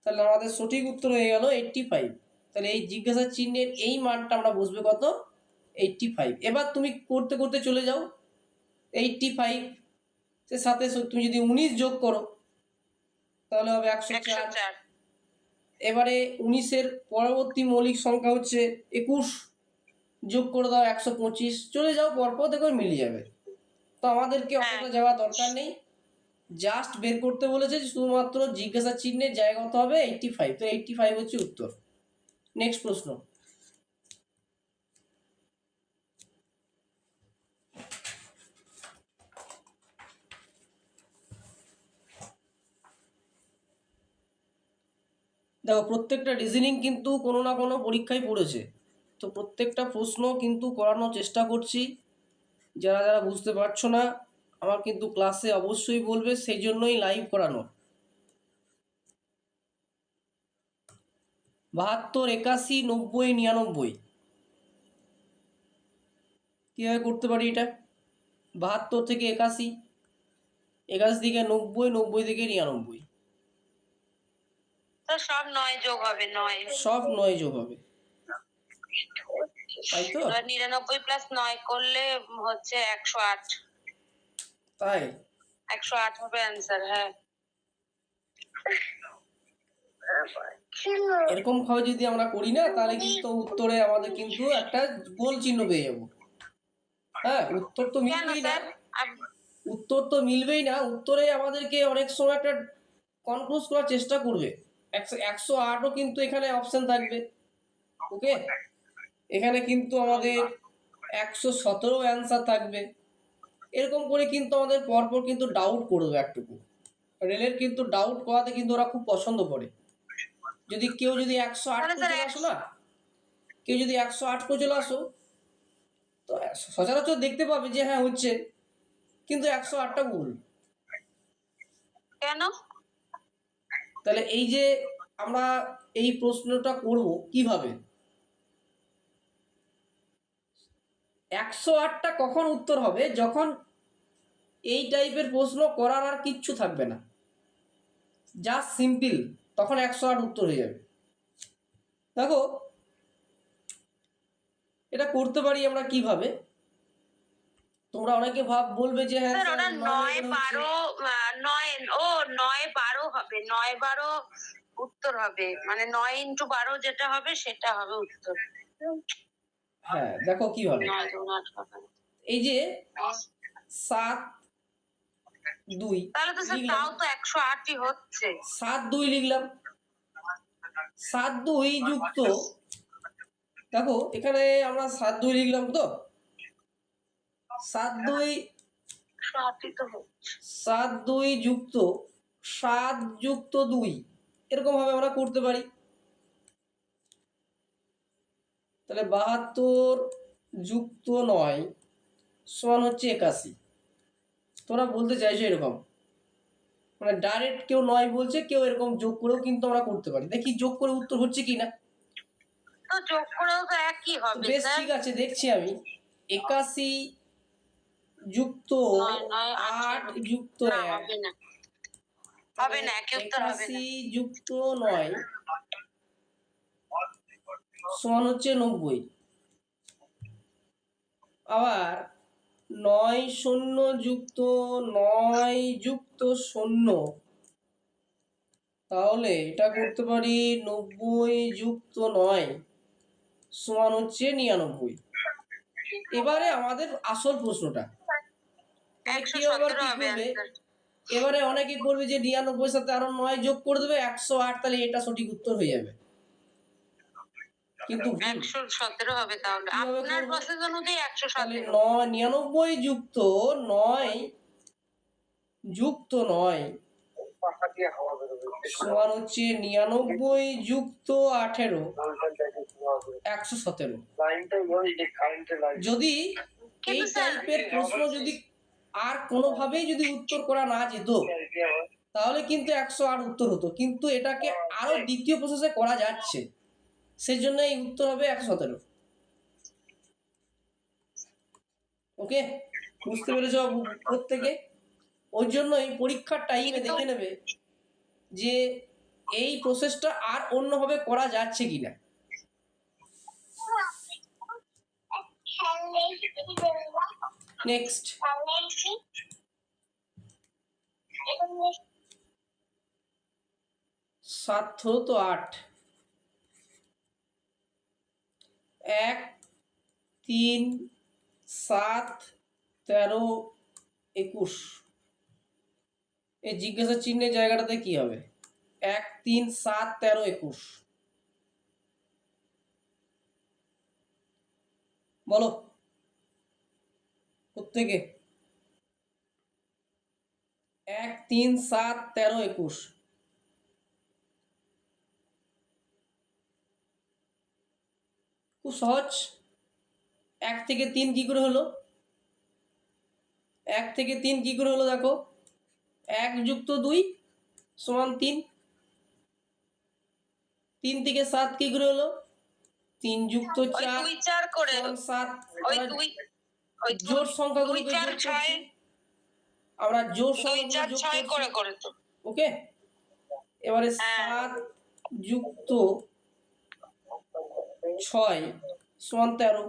তাহলে আমাদের সঠিক উত্তর হয়ে গেল 85। তাহলে এই জিজ্ঞাসা চিহ্নের এই মানটা আমরা বসবে কত? 85। এবার তুমি করতে করতে চলে যাও 85 সে সাথে তুমি যদি 19 যোগ করো তাহলে হবে 104। এবারে 19-এর পরবর্তী মৌলিক সংখ্যা হচ্ছে 21, যোগ করে দাও 125, চলে যাও পরপর, দেখো মিলে যাবে। তো আমাদেরকে অতটা যাওয়া দরকার নেই, জাস্ট বের করতে বলেছে শুধুমাত্র জিজ্ঞাসা চিহ্নের জায়গা কত হবে? 85। তো 85 হচ্ছে উত্তর। নেক্সট প্রশ্ন। দেখো প্রত্যেকটা রিজনিং কিন্তু কোনো না কোনো পরীক্ষায় পড়েছে, তো প্রত্যেকটা প্রশ্ন কিন্তু করানোর চেষ্টা করছি। যারা যারা বুঝতে পারছো না আমার কিন্তু ক্লাসে অবশ্যই বলবে, সেই জন্যই লাইভ করানো। 72, 81, 90, 99 কীভাবে করতে পারি এটা? 72 থেকে 81, 81 থেকে 90, 90 থেকে 99, তো সব 9 যোগ হবে, 9 সব 9 যোগ হবে, তাই তো? 99 প্লাস 9 করলে হচ্ছে 108। তাই 108 হবে অ্যান্সার। হ্যাঁ, এরকম ভাবে যদি আমরা করি না তাহলে কিন্তু উত্তরে আমাদের কিন্তু একটা গোল চিহ্ন পেয়ে যাবো। হ্যাঁ, উত্তর তো মিলবেই না, উত্তর তো মিলবেই না, উত্তরে আমাদেরকে অনেক সময় একটা কনফিউজ করার চেষ্টা করবে। 108ও কিন্তু এখানে অপশন থাকবে, ওকে, এখানে কিন্তু আমাদের 117 অ্যান্সার থাকবে। এরকম করে কিন্তু আমাদের পরপর কিন্তু ডাউট করবে একটুকু। রেলের কিন্তু ডাউট করাতে কিন্তু ওরা খুব পছন্দ করে। যদি কেউ যদি 108 করে চলে আসো না, কেউ যদি 108 করে চলে আসো তো সচরাচর দেখতে পাবে যে হ্যাঁ হচ্ছে, কিন্তু 108টা ভুল। কেন? তাহলে এই যে আমরা এই প্রশ্নটা করব কিভাবে, 108টা কখন উত্তর হবে? যখন এই টাইপের প্রশ্ন করার আর কিচ্ছু থাকবে না, জাস্ট সিম্পল, তখন 108 উত্তর হয়ে যাবে। দেখো এটা করতে পারি আমরা কিভাবে, তোমরা অনেকে বলবে যে হ্যাঁ স্যার ওটা 9 12 9 ও 9 12 হবে, 9 12 উত্তর হবে, মানে 9 ইনটু 12 যেটা হবে সেটা হবে উত্তর। হ্যাঁ দেখো কিভাবে, এই যে 7 2, তাহলে তো স্যার তাও তো 108ই হচ্ছে। 7 2 লিখলাম, 7 2 যুক্ত, দেখো এখানে আমরা 7 2 লিখলাম, তো 7 2 7 2 যুক্ত 7 যুক্ত 2, এরকম ভাবে আমরা করতে পারি। তাহলে 72 যুক্ত 9 সমান হচ্ছে 81। তোমরা বলতে চাইছো এরকম, মানে ডাইরেক্ট কেউ 9 বলছে, কেউ এরকম যোগ করেও কিন্তু আমরা করতে পারি। দেখি যোগ করে উত্তর হচ্ছে কিনা। তো যোগ করেও তো একই হবে। বেশ ঠিক আছে, দেখছি আমি। 81 যুক্ত 8 যুক্ত 1 হবে না, হবে না, একই উত্তর হবে না। 81 যুক্ত 9 সমান হচ্ছে 90। আবার 9 0 যুক্ত 9 যুক্ত 0, তাহলে এটা করতে পারি 90 যুক্ত 9 সমান হচ্ছে 99। এবারে আমাদের আসল প্রশ্নটা, এবারে অনেকে করবে যে 99 সাথে আরো 9 যোগ করে দেবে 108, তাহলে এটা সঠিক উত্তর হয়ে যাবে, কিন্তু 117 হবে। তাহলে আপনার প্রসেস অনুযায়ী 117। 99 যুক্ত 9 যুক্ত 9 সমান হচ্ছে 99 যুক্ত 18 117। যদি এই কিন্তু স্যার টাইপের প্রশ্ন যদি আর কোনোভাবেই যদি উত্তর করা না যেত তাহলে কিন্তু 108 উত্তর হতো, কিন্তু এটাকে আরো দ্বিতীয় প্রসেসে করা যাচ্ছে, সেই জন্য এই উত্তর হবে 117। ওকে, বুঝতে পেরেছ প্রত্যেকে? ওই জন্যই পরীক্ষার টাইমে দেখে নেবে যে এই প্রসেসটা আর অন্যভাবে করা যাচ্ছে কিনা। নেক্সট, 7 তো 8, 1 3 7 13 21। এই জিজ্ঞাসা চিহ্নের জায়গাটাতে কি হবে? 1 3 7 13 21 বলো প্রত্যেকে। 1 3 7 13 21। খুব সহজ। 1 থেকে 3 কি করে হলো? 1 থেকে 3 কি করে হলো দেখো, 1 যুক্ত 2 সমান 3। 3 থেকে 7 কি করে হলো? 3 যুক্ত 4 সমান 7। জোড় সংখ্যাগুলোকে যোগ করছি, আমরা জোড় সংখ্যাগুলো যোগ করছি। ওকে, এবারে 7 যুক্ত 6 সমান 13।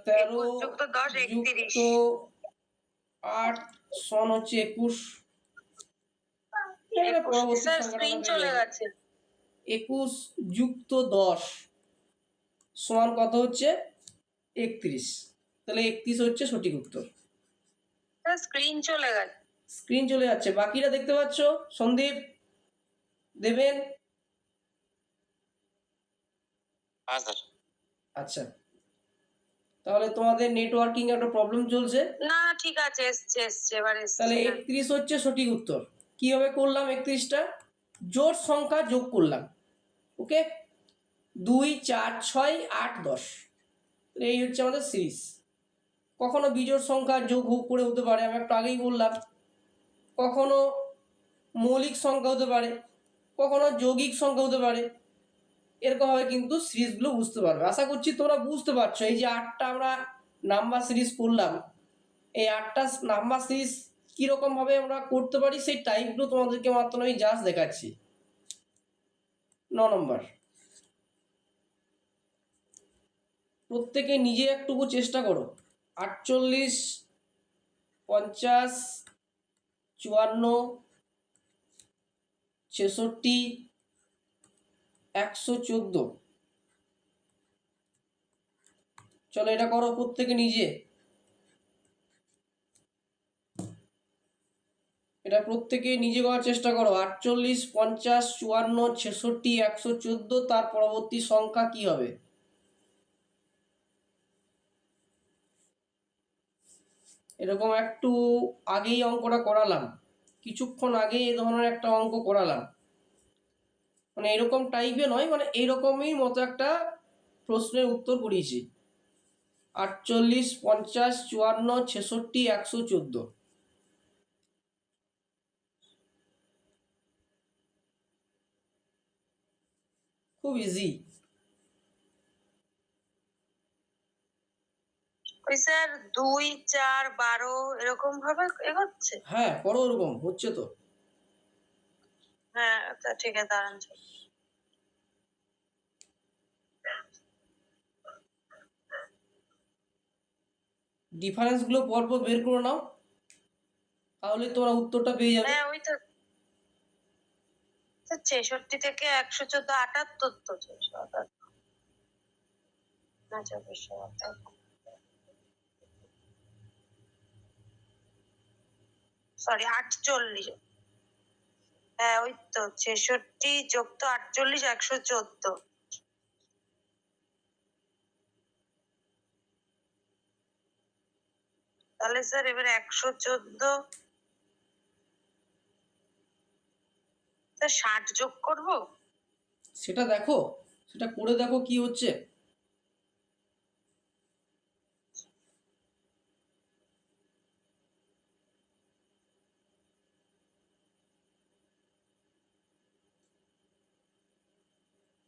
13 যুক্ত 8 সমান হচ্ছে 21। পরবর্তী সংখ্যাটা 21 যুক্ত 10 সমান কত হচ্ছে? 31। তাহলে 31 হচ্ছে সঠিক উত্তর। স্ক্রিন চলে যাচ্ছে। বাকিরা দেখতে পাচ্ছ? সন্দীপ, দেবেন? আচ্ছা, তাহলে তোমাদের নেটওয়ার্কিং একটা প্রবলেম চলছে। না ঠিক আছে, এসছে এবার এসছে। তাহলে 31 হচ্ছে সঠিক উত্তর। কিভাবে করলাম? 31টা জোড় সংখ্যা যোগ করলাম। ওকে, 2 4 6 8 10। এই হচ্ছে আমাদের সিরিজ। কখনো বিজোড় সংখ্যা যোগ করে হতে পারে, আমি একটু আগেই বললাম। কখনো মৌলিক সংখ্যা হতে পারে, কখনো যৌগিক সংখ্যা হতে পারে। এরকমভাবে কিন্তু সিরিজগুলো বুঝতে পারবে। আশা করছি তোমরা বুঝতে পারছো। এই যে 8টা আমরা নাম্বার সিরিজ করলাম, এই 8টা নাম্বার সিরিজ কীরকমভাবে আমরা করতে পারি সেই টাইপগুলো তোমাদেরকে মাত্র আমি জাস্ট দেখাচ্ছি। 9 নম্বর, প্রত্যেকে নিজে একটুকু চেষ্টা করো। 48 50 54 66 114। চলো এটা করো প্রত্যেকে নিজে। এটা প্রত্যেকে নিজে করার চেষ্টা করো। 48 50 54 66 114, তার পরবর্তী সংখ্যা কি হবে? এরকম একটু আগেই অঙ্কটা করালাম, কিছুক্ষণ আগেই এই ধরনের একটা অঙ্ক করালাম। মানে এরকম টাইপে নয়, মানে এইরকমই মতো একটা প্রশ্নের উত্তর করিয়েছি। 48 50 54 66 114। খুব ইজি। ওই স্যার 2 4 12 এরকম ভাবে এগোচ্ছে। হ্যাঁ করো, ওরকম হচ্ছে তো। হ্যাঁ আচ্ছা ঠিক আছে, দাঁড়ান। ডিফারেন্স গুলো পরপর বের করে নাও, তাহলে তোমরা উত্তরটা পেয়ে যাবে। হ্যাঁ ওই তো 66 থেকে 114 78 তো 678 না 2478। সরি 48। হ্যাঁ ওই তো 66 যোগ তো 48 114। তাহলে স্যার এবার 114 তা 60 যোগ করব? সেটা দেখো, সেটা করে দেখো কি হচ্ছে।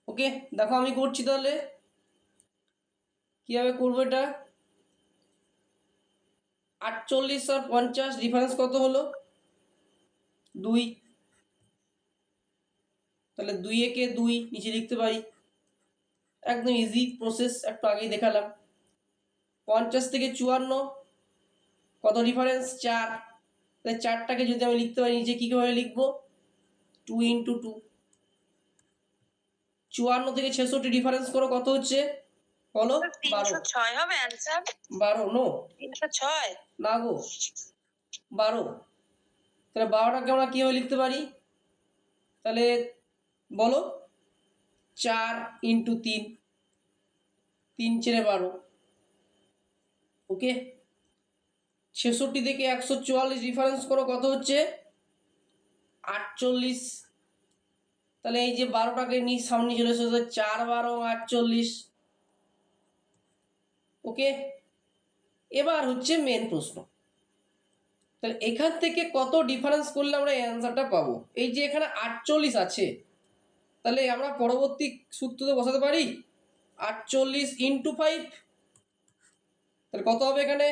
ওকে, দেখো আমি করছি তাহলে। কিভাবে করবো এটা? 48 আর 50 ডিফারেন্স কত হলো? 2। তাহলে 2 একে 2 নিচে লিখতে পারি। একদম ইজি প্রসেস, একটু আগেই দেখালাম। 50 থেকে 54 কত ডিফারেন্স? 4। তাহলে 4টাকে যদি আমি লিখতে পারি নিচে, কীভাবে লিখবো? 2 ইন্টু 2। 54 থেকে 66 ডিফারেন্স করো, কত হচ্ছে বলো? 12। 306 হবে অ্যান্সার? 12 নো, 306 না গো, 12। তাহলে 12টাকে আমরা কীভাবে লিখতে পারি তাহলে বলো? 4 ইন্টু 3, 3 × 12। ওকে, 66 থেকে 144 ডিফারেন্স করো, কত হচ্ছে? 48। তাহলে এই যে 12টাকে নিয়ে সামনে চলে এসেছে, 4 12 48। ওকে, এবার হচ্ছে মেন প্রশ্ন। তাহলে এখান থেকে কত ডিফারেন্স করলে আমরা এই অ্যান্সারটা পাবো? এই যে এখানে 48 আছে, তাহলে আমরা পরবর্তী সূত্রতে বসাতে পারি 48 ইন্টু 5। তাহলে কত হবে এখানে?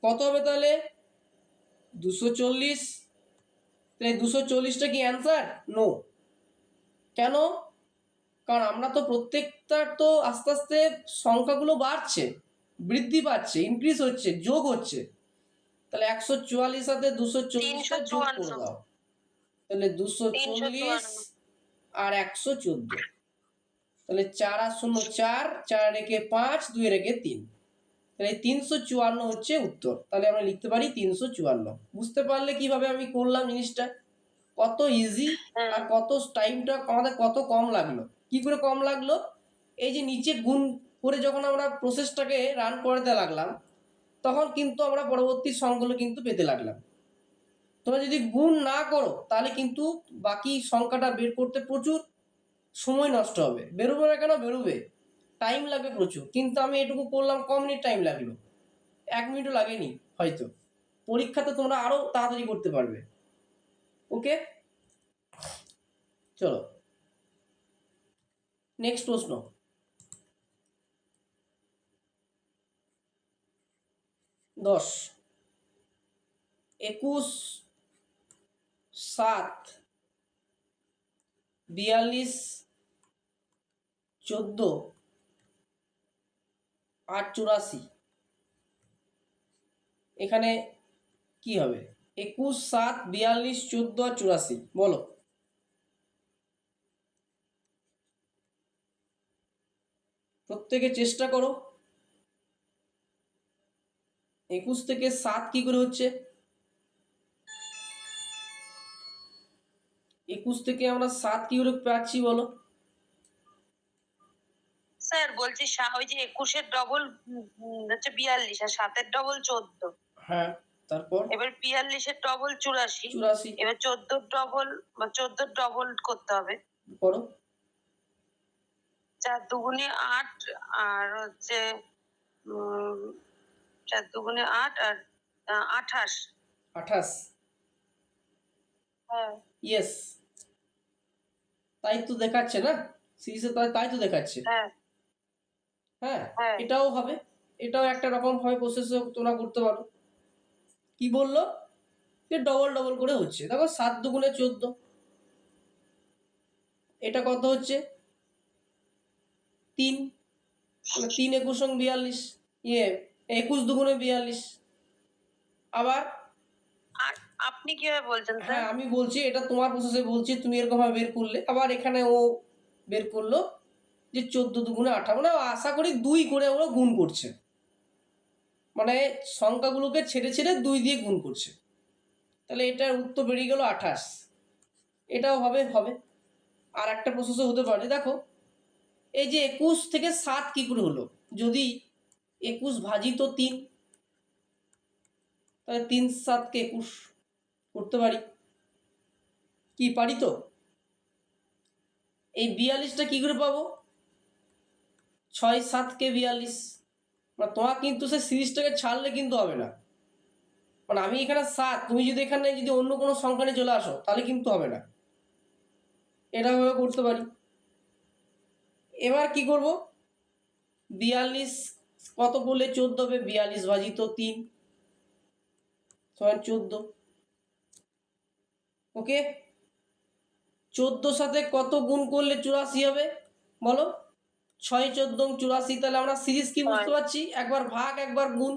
কত হবে তাহলে? 240। তাহলে 240টা কি অ্যান্সার? নো। কেন? কারণ আমরা তো প্রত্যেকটার তো আস্তে আস্তে সংখ্যাগুলো বাড়ছে, বৃদ্ধি পাচ্ছে, ইনক্রিজ হচ্ছে, যোগ হচ্ছে। তাহলে 144 সাথে 240টা যোগ করে দাও। তাহলে 240 আর 114। তাহলে 4 আর 0 4, 4 রেখে 5, 2 রেখে 3। তাহলে 354 হচ্ছে উত্তর। তাহলে আমরা লিখতে পারি 354। বুঝতে পারলে কিভাবে আমি করলাম জিনিসটা? কত ইজি, আর কত টাইমটা আমাদের কত কম লাগলো। কি করে কম লাগলো? এই যে নিচে গুণ করে যখন আমরা প্রসেসটাকে রান করতে লাগলাম, তখন কিন্তু আমরা পরবর্তী সংখ্যাগুলো কিন্তু পেতে লাগলাম। তোমরা যদি গুণ না করো তাহলে কিন্তু বাকি সংখ্যাটা বের করতে প্রচুর সময় নষ্ট হবে। বেরোবে না কেন? বেরোবে, টাইম লাগবে প্রচুর। কিন্তু আমি এটুকু করলাম, কম মিনিট টাইম লাগলো, 1 মিনিটও লাগেনি হয়তো। পরীক্ষাতে তোমরা আরো তাড়াতাড়ি করতে পারবে। ওকে, চলো নেক্সট প্রশ্ন। 10 21 7 42 14 8 84। এখানে কি হবে? 21 7 42 14 আর 84, বলো। প্রত্যেকে চেষ্টা করো। 21 থেকে 7 কি করে হচ্ছে? 21 থেকে আমরা 7 কি করে পাচ্ছি বলো? স্যার বলছি ওই যে 21-এর ডবল হচ্ছে 42 আর 7-এর ডবল 14। হ্যাঁ, তারপর এবার 42-এর ডবল 84। 84 এবার 14-র ডবল বা 14-র ডবল করতে হবে। করো। 4 দুগুণে 8 আর হচ্ছে 4 দুগুণে 8 আর 28। 28, হ্যাঁ ইয়েস। তাই তো দেখাচ্ছে না সিরিজে, তাই তো দেখাচ্ছে। হ্যাঁ হ্যাঁ, হ্যাঁ এটাও হবে, এটাও একটা রকম ভাবে প্রসেস তোমরা করতে পারো। কি বললো? যে ডবল ডবল করে হচ্ছে। দেখো 7 দুগুণে 14, এটা কত হচ্ছে? 3। 3 21 42, 21 দুগুণে 42। আবার আর আপনি কিভাবে বলছেন স্যার? হ্যাঁ, আমি বলছি এটা তোমার প্রসেসে বলছি, তুমি এরকম ভাবে বের করলে। আবার এখানে ও বের করলো যে 14 দুগুণে 18, মানে আশা করি 2 করে ওরা গুণ করছে, মানে সংখ্যাগুলোকে ছেড়ে ছেড়ে 2 দিয়ে গুণ করছে। তাহলে এটার উত্তর বেরিয়ে গেল 28। এটাও হবে হবে। আর একটা প্রসেসও হতে পারে। দেখো এই যে 21 থেকে 7 কি করে হলো? যদি 21 ভাজিত 3, তাহলে 3 7 কে 21 করতে পারি। কি পারি তো? এই 42টা কী করে পাবো? 6 7 কে 42, মানে তোমার কিন্তু সে সিরিজটাকে ছাড়লে কিন্তু হবে না। মানে আমি এখানে 7, তুমি যদি এখানে যদি অন্য কোনো সংখ্যা নিয়ে চলে আসো তাহলে কিন্তু হবে না। এটা ভাবে করতে পারি। এবার কি করব? 42 কত করলে 14 হবে? 42 ভাজিত 3 সমান 14। ওকে, 14 সাথে কত গুণ করলে 84 হবে বলো? 6 14 84। তাহলে আমরা সিরিজ কি বুঝতে পারছি? একবার ভাগ একবার গুণ,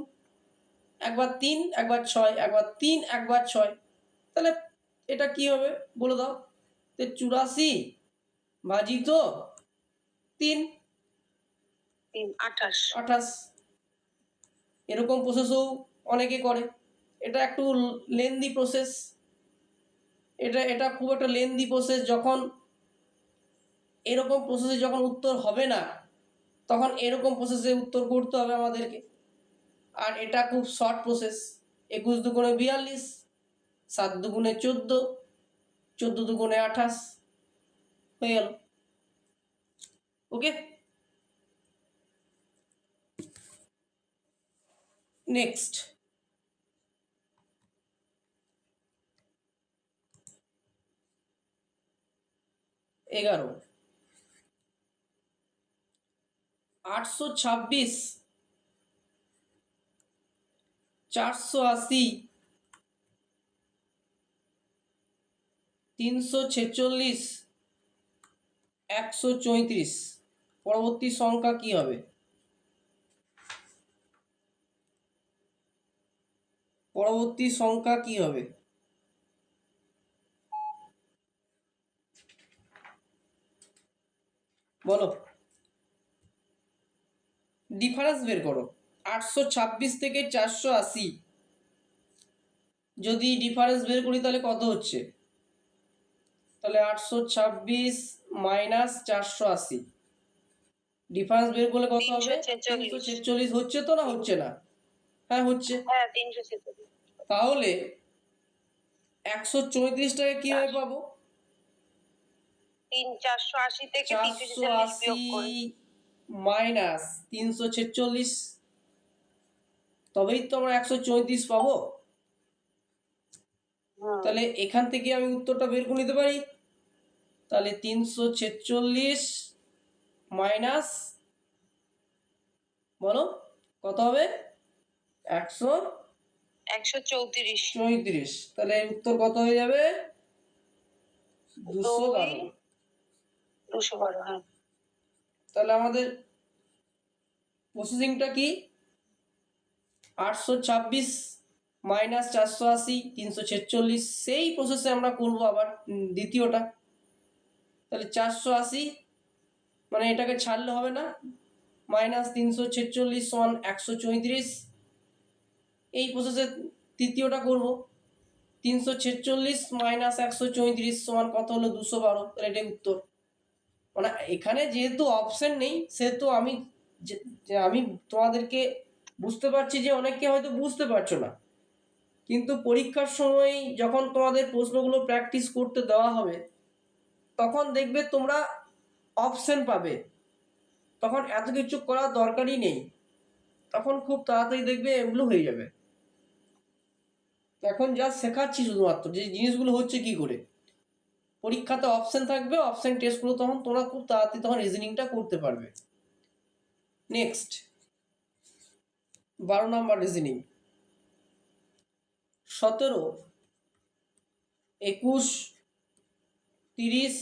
একবার 3 একবার 6, একবার 3 একবার 6। তাহলে এটা কি হবে বলে দাও? 84 ভাজিত 3 28। এরকম প্রসেসও অনেকে করে। এটা একটু লেন্দি প্রসেস, এটা খুব একটা লেন্দি প্রসেস। যখন এরকম প্রসেসে যখন উত্তর হবে না তখন এরকম প্রসেসে উত্তর করতে হবে আমাদেরকে। আর এটা খুব শর্ট প্রসেস। 21 দুগুণে 42, 7 দুগুণে 14, 14 দুগুণে 28 হয়ে গেল। ওকে, নেক্সট। এগারো, 826, 480, 346, 134 পরবর্তী সংখ্যা কি হবে? পরবর্তী সংখ্যা কি হবে বলো? ডিফারেন্স বের করো। 826 থেকে 480 যদি ডিফারেন্স বের করি তাহলে কত হচ্ছে? তাহলে 826 মাইনাস 480, ডিফারেন্স বের করলে কত হবে? 346 হচ্ছে তো না হচ্ছে না? হ্যাঁ হচ্ছে। তাহলে 134টাকে কিভাবে পাবো? 480 মাইনাস 346, তবেই তো আমরা 134 পাবো। তাহলে এখান থেকে আমি উত্তরটা বের করে নিতে পারি। তাহলে 346 মাইনাস, বলো কত হবে? 134। তাহলে উত্তর কত হয়ে যাবে? 212। হ্যাঁ। তাহলে আমাদের প্রসেসিংটা কি? 826 মাইনাস 480, 346, সেই প্রসেসে আমরা করব আবার দ্বিতীয়টা। তাহলে 480 মানে এটাকে ছাড়লে হবে না, মাইনাস 346 সমান 134, এই প্রসেসে তৃতীয়টা করব। 346 মাইনাস 134 সমান কত হলো? 212। তাহলে এটাই উত্তর। মানে এখানে যেহেতু অপশন নেই সেহেতু আমি আমি তোমাদেরকে বুঝতে পারছি যে অনেকে হয়তো বুঝতে পারছো না, কিন্তু পরীক্ষার সময় যখন তোমাদের প্রশ্নগুলো প্র্যাকটিস করতে দেওয়া হবে তখন দেখবে তোমরা অপশন পাবে, তখন এত কিছু করার দরকারই নেই, তখন খুব তাড়াতাড়ি দেখবে এগুলো হয়ে যাবে। এখন যা শেখাচ্ছি শুধুমাত্র যে জিনিসগুলো হচ্ছে কি করে, পরীক্ষাতে অপশন থাকবে, অপশন টেস্টগুলো তখন তোমরা খুব তাড়াতাড়ি তখন রিজনিংটা করতে পারবে। নেক্সট 12 নম্বর রিজনিং। 17, 21, 30,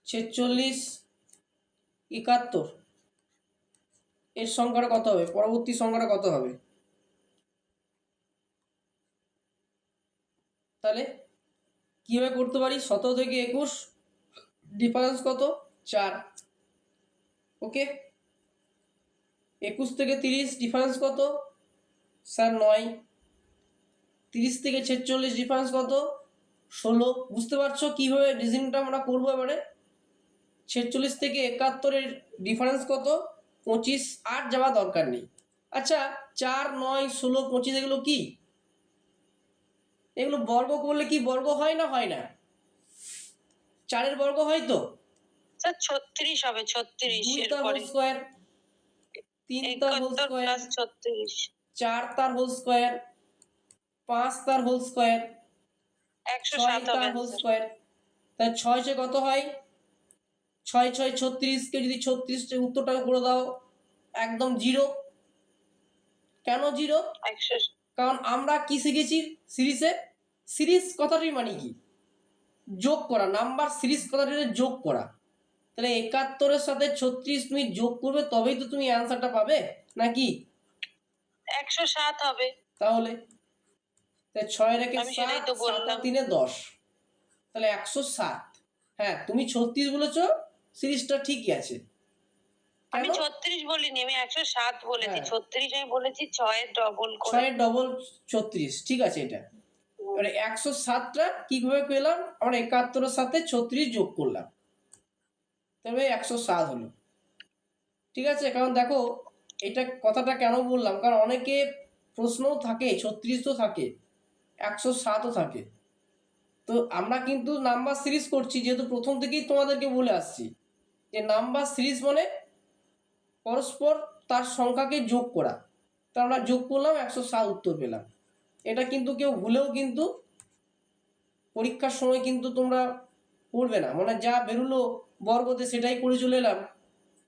46, 71 এর সংখ্যাটা কত হবে? পরবর্তী সংখ্যাটা কত হবে? তাহলে কীভাবে করতে পারি? 17 থেকে 21 ডিফারেন্স কত? 4। ওকে, 21 থেকে 30 ডিফারেন্স কত স্যার? 9। 30 থেকে 46 ডিফারেন্স কত? 16। বুঝতে পারছো কীভাবে রিজনিংটা আমরা করবো এবারে? 46 থেকে 71 ডিফারেন্স কত? 25। আর যাওয়া দরকার নেই। আচ্ছা, 4, 9, 16, 25 এগুলো কি? এগুলো বর্গ করলে কি বর্গ হয় না হয় না? 4 বর্গ হয় তো, স্যার 36 হবে, 36 2 এর তার হোল পরে স্কয়ার, 3 তার হোল 71 স্কয়ার, প্লাস 36 4 তার হোল স্কয়ার, 5 তার হোল স্কয়ার, 107 6 হবে তার হোল স্যার। স্কয়ার। তাহলে 6 6 কত হয়? 6 6 36 কে যদি 36 তে উত্তরটা করে দাও একদম 0। কেন 0? 100 কারণ আমরা কি শিখেছি সিরিজে? সিরিজ কথাটির মানে কি? যোগ করা। নাম্বার সিরিজ কথাটি হচ্ছে যোগ করা। তাহলে 71 সাথে 36 তুমি যোগ করবে তবেই তো তুমি অ্যান্সারটা পাবে, নাকি? 107 হবে। তাহলে 6 রেখে আমি 7, সেটাই তো 7 আর বললাম। 3 10, তাহলে 107। হ্যাঁ, তুমি 36 বলেছো, সিরিজটা ঠিকই আছে। আমি কেন? 36 বলিনি, আমি 107 বলেছি। হ্যাঁ, 36 আমি বলেছি 6 এর ডবল 6 করে। এর ডবল 36, ঠিক আছে এটা। এবারে 107টা কিভাবে পেলাম? আমরা 71 এর সাথে 36 যোগ করলাম, তবে 107 হলো। ঠিক আছে, কারণ দেখো এটা কথাটা কেন বললাম, কারণ অনেকে প্রশ্নও থাকে 36 তো থাকে, 107ও থাকে। তো আমরা কিন্তু নাম্বার সিরিজ করছি, যেহেতু প্রথম থেকেই তোমাদেরকে বলে আসছি যে নাম্বার সিরিজ মানে পরস্পর তার সংখ্যাকে যোগ করা। তো আমরা যোগ করলাম, 107 উত্তর পেলাম। এটা কিন্তু কেউ ভুলেও কিন্তু পরীক্ষার সময় কিন্তু তোমরা করবে না, মানে যা বেরোলো বর্গতে সেটাই করে চলে এলাম,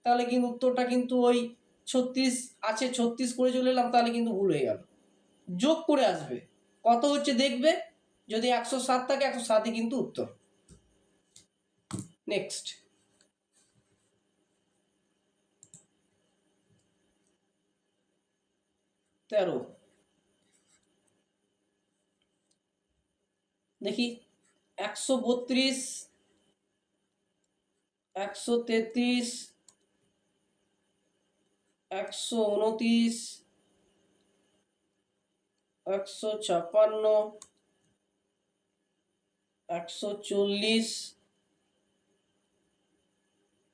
তাহলে কিন্তু উত্তরটা কিন্তু ওই 36 আছে 36 করে চলে এলাম, তাহলে কিন্তু ভুল হয়ে গেল। যোগ করে আসবে, কত হচ্ছে দেখবে, যদি 107 থাকে 107ই কিন্তু উত্তর। নেক্সট, 13 দেখি। 132, 133, 129, 156, 140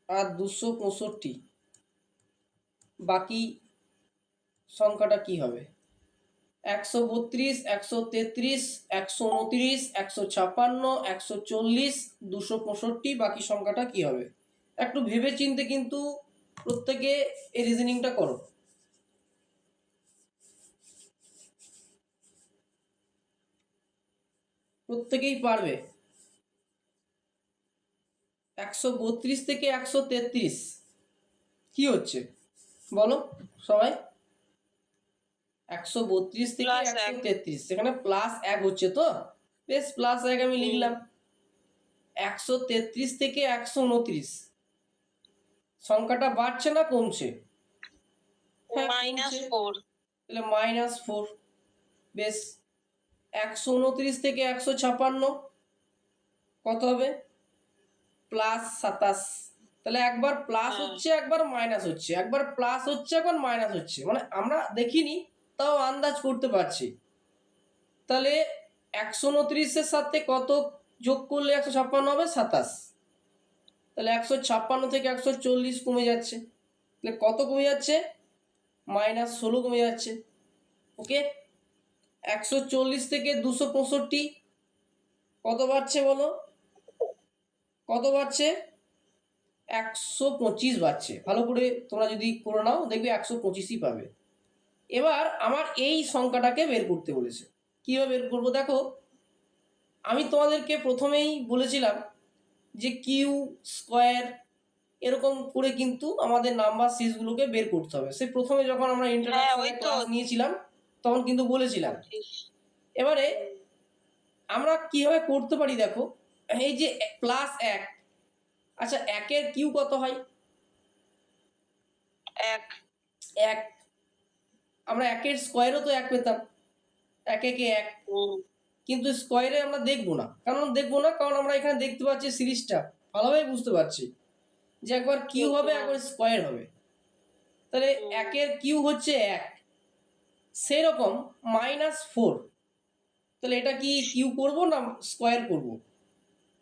আর 265, বাকি সংখ্যাটা কি হবে? 132, 133, 129, 156, 140, 265, বাকি সংখ্যাটা কি হবে? একটু ভেবে চিন্তে কিন্তু প্রত্যেকে এই রিজনিংটা করো, প্রত্যেকেই পারবে। 132 থেকে 133 কি হচ্ছে বলো সবাই? 132 থেকে প্লাস 1। 133, সেখানে প্লাস 1 হচ্ছে তো, বেশ প্লাস 1 আমি লিখলাম। 133 থেকে 129 সংখ্যাটা বাড়ছে না কমছে? হ্যাঁ কমছে, -4। তাহলে -4। বেশ, 129 থেকে 156 কত হবে? +27। তাহলে একবার প্লাস হ্যাঁ। হচ্ছে একবার মাইনাস হচ্ছে, একবার প্লাস হচ্ছে একবার মাইনাস হচ্ছে, মানে আমরা দেখিনি তাও আন্দাজ করতে পারছি। তাহলে 129-এর সাথে কত যোগ করলে 156 হবে? 27। তাহলে 156 থেকে 140 কমে যাচ্ছে, তাহলে কত কমে যাচ্ছে? -16 কমে যাচ্ছে। ওকে, 140 থেকে 265 কত বাড়ছে বলো? কত বাড়ছে? 125 বাড়ছে। ভালো করে তোমরা যদি করে নাও দেখবে 125ই পাবে। এবার আমার এই সংখ্যাটাকে বের করতে বলেছে, কীভাবে বের করবো দেখো। আমি তোমাদেরকে প্রথমেই বলেছিলাম যে কিউ স্কোয়ার এরকম করে কিন্তু আমাদের নাম্বার সিরিজগুলোকে বের করতে হবে। সেই প্রথমে যখন আমরা হ্যাঁ, ইন্ট্রোডাকশনে ওই তো ক্লাস নিয়েছিলাম তখন কিন্তু বলেছিলাম। 25। এবারে আমরা কিভাবে করতে পারি দেখো, এই যে +1, আচ্ছা 1-এর কিউ কত হয়? 1। 1। আমরা 1-এর স্কোয়ারও তো 1 পেতাম, 1 একে 1। কিন্তু স্কোয়ারে আমরা দেখবো না, কারণ আমরা এখানে দেখতে পাচ্ছি সিরিজটা ভালোভাবে বুঝতে পারছি যে একবার কিউ হবে একবার স্কোয়ার হবে। তাহলে 1-এর কিউ হচ্ছে 1, সেরকম -4। তাহলে এটা কি কিউ করব না স্কোয়ার করব?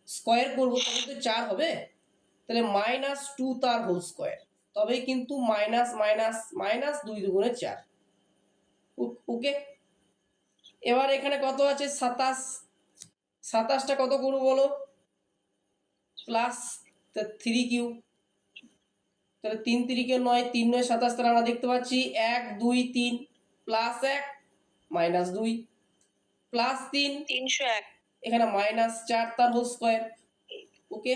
স্কোয়ার করব, তবে তো 4 হবে। তাহলে -2 তার হোল স্কোয়ার, তবে কিন্তু মাইনাস মাইনাস মাইনাস 2 দুগুণে 4। ওকে, এবার এখানে কত আছে? 27। 27টা কত করবো বলো? প্লাস 3 কিউ, তাহলে 3 3 9, 3 9 27, তাহলে আমরা দেখতে পাচ্ছি 1 2 3 প্লাস 1 মাইনাস 2 প্লাস 3 301 এখানে মাইনাস 4 তার হোল স্কোয়ার। ওকে,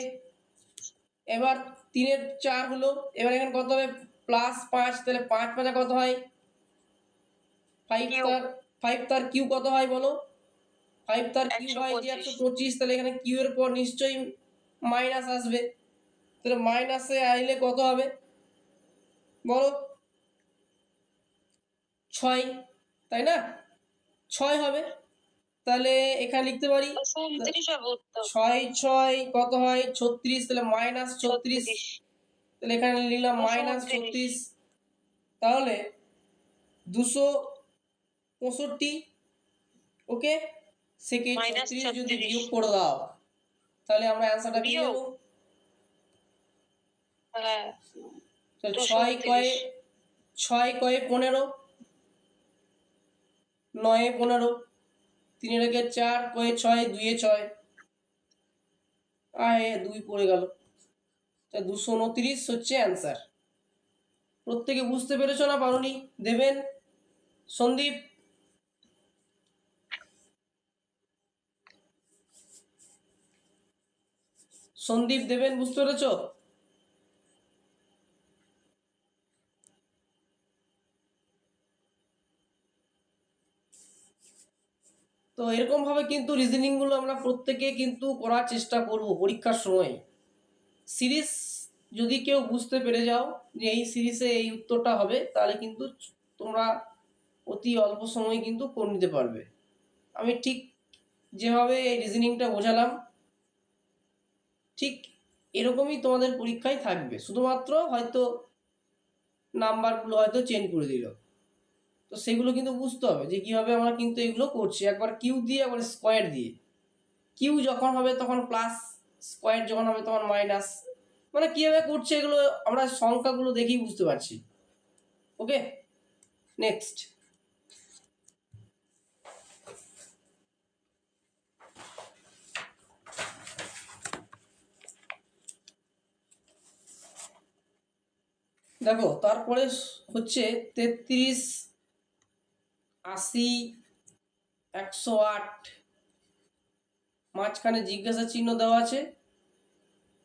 এবার 3 এর 4 হলো, এবার এখানে কত হবে প্লাস 5, তাহলে 5 5 কত হয় 5 কিউ তার 5 তার কিউ কত হয় বলো, 5 তার কিউ হয় যে 125 125, তাহলে এখানে কিউ এর পর নিশ্চয়ই মাইনাস আসবে, তাহলে মাইনাসে আইলে কত হবে বলো 6, তাই না 6 হবে, তাহলে এখানে লিখতে পারি 29 হবে উত্তর। 6 6 কত হয় 36, তাহলে মাইনাস 36, 36 তাহলে এখানে লিখলাম মাইনাস 36, তাহলে 265। ওকে, সেকে মাইনাস 36 যদি 36 বিয়োগ করে দাও তাহলে আমরা অ্যান্সারটা পেয়ে বিয়োগ? যাবো। হ্যাঁ, তাহলে 6 কয়ে 229 6 কয়ে 15, 9 15, 3 এর 4 কয়ে 6, 2 এ 6, আর 2 পড়ে গেল, তা 229 হচ্ছে অ্যান্সার। প্রত্যেকে বুঝতে পেরেছো না পারোনি? দেবেন, সন্দীপ, সন্দীপ দেবেন, বুঝতে পেরেছো? তো এরকমভাবে কিন্তু রিজনিংগুলো আমরা প্রত্যেকে কিন্তু করার চেষ্টা করব পরীক্ষার সময়। সিরিজ যদি কেউ বুঝতে পেরে যাও যে এই সিরিজে এই উত্তরটা হবে, তাহলে কিন্তু তোমরা অতি অল্প সময়ে কিন্তু করে নিতে পারবে। আমি ঠিক যেভাবে এই রিজনিংটা বোঝালাম ঠিক এরকমই তোমাদের পরীক্ষায় থাকবে, শুধুমাত্র হয়তো নাম্বারগুলো হয়তো চেঞ্জ করে দিল। তো সেগুলো কিন্তু বুঝতে হবে যে কীভাবে আমরা কিন্তু এগুলো করছি, একবার কিউ দিয়ে একবার স্কোয়ার দিয়ে। কিউ যখন হবে তখন প্লাস, স্কোয়ার যখন হবে তখন মাইনাস, মানে কীভাবে করছে এগুলো আমরা সংখ্যাগুলো দেখেই বুঝতে পারছি। ওকে, নেক্সট। দেখো তারপরে হচ্ছে 33 80 108, মাঝখানে জিজ্ঞাসা চিহ্ন দেওয়া আছে,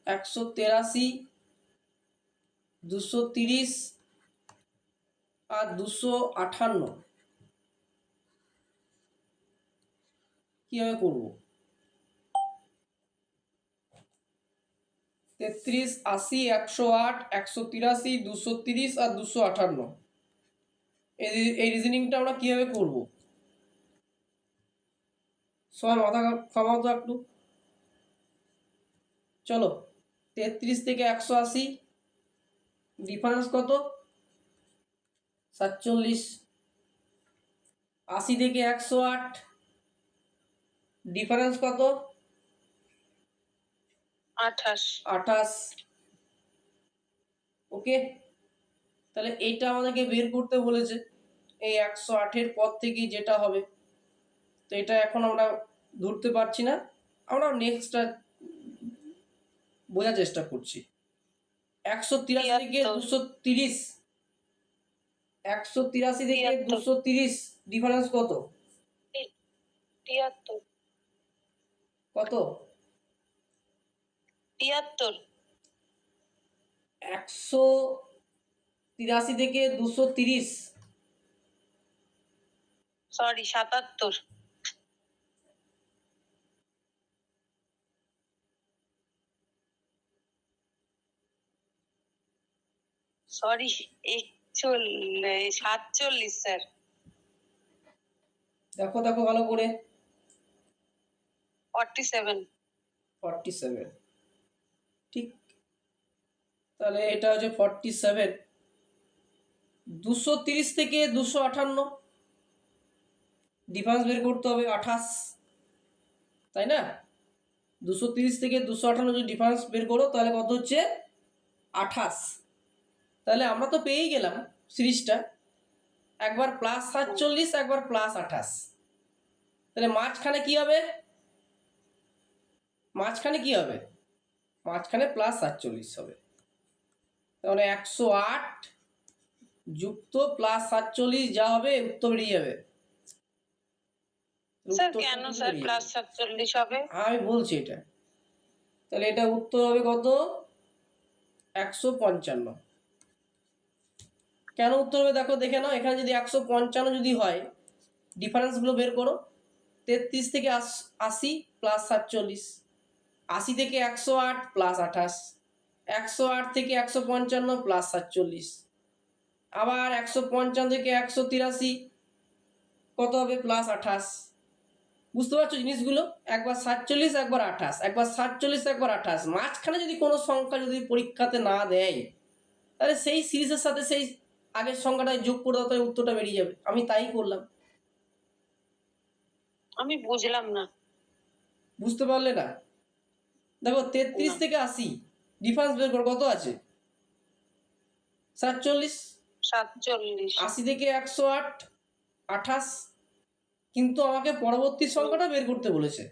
183 230 আর 258 কীভাবে করবো? 33 80 108 183 230 আর 258, এই রিজনিংটা আমরা কীভাবে করবো? সবাই মাথা ঘামাও তো একটু। চলো, 33 থেকে 180 ডিফারেন্স কত 47, 80 থেকে 108 ডিফারেন্স কত 28। ওকে, তাহলে এইটা আমাদেরকে বের করতে বলেছে, এই 108-এর পর থেকে যেটা হবে। তো এটা এখন আমরা ধরতে পারছি না, আমরা নেক্সটটা বোঝার চেষ্টা করছি। 183 থেকে 230, 183 থেকে 230 ডিফারেন্স কত? 73 কত? 73 183 থেকে 230, সরি 77 সরি 47 স্যার। দেখো দেখো ভালো করে, 47 ঠিক, তাহলে এটা হচ্ছে 47। 230 থেকে 258 ডিফারেন্স বের করতে হবে 28, তাই না? 230 থেকে 258 যদি ডিফারেন্স বের করো তাহলে কত হচ্ছে 28। তাহলে আমরা তো পেয়েই গেলাম সিরিজটা, একবার প্লাস 47 একবার প্লাস 28, তাহলে মাঝখানে কি হবে? মাঝখানে কি হবে? মাঝখানে প্লাস 47 হবে, তাহলে 108 যুক্ত প্লাস 47 যা হবে উত্তর বেরিয়ে যাবে। স্যার উত্তরটা কেন কিন্তু স্যার বেরিয়ে প্লাস যাবে। 47 হবে? আমি বলছি এটা, তাহলে এটা উত্তর হবে কত? 155। কেন উত্তর হবে দেখো, দেখে নাও, এখানে যদি 155 যদি হয়, ডিফারেন্সগুলো বের করো। 33 থেকে 80 প্লাস 47, 80 থেকে 108 প্লাস 28, 108 থেকে 155 প্লাস 47, আবার 155 থেকে 183 কত হবে? প্লাস 28। বুঝতে পারছো জিনিসগুলো? একবার 47, একবার 28, একবার 47, একবার 28, মাঝখানে যদি কোনো সংখ্যা যদি পরীক্ষাতে না দেয়, তাহলে সেই সিরিজের সাথে সেই আগের সংখ্যাটা যোগ করে দাও, তাহলে উত্তরটা বেরিয়ে যাবে। আমি তাই করলাম। আমি বুঝলাম না। বুঝতে পারলে না? দেখো 33 না। থেকে 80 ডিফারেন্স বের করো, কত আছে? 47। 47। 80 থেকে 108 28, কিন্তু আমাকে পরবর্তী সংখ্যাটা বের করতে বলেছে,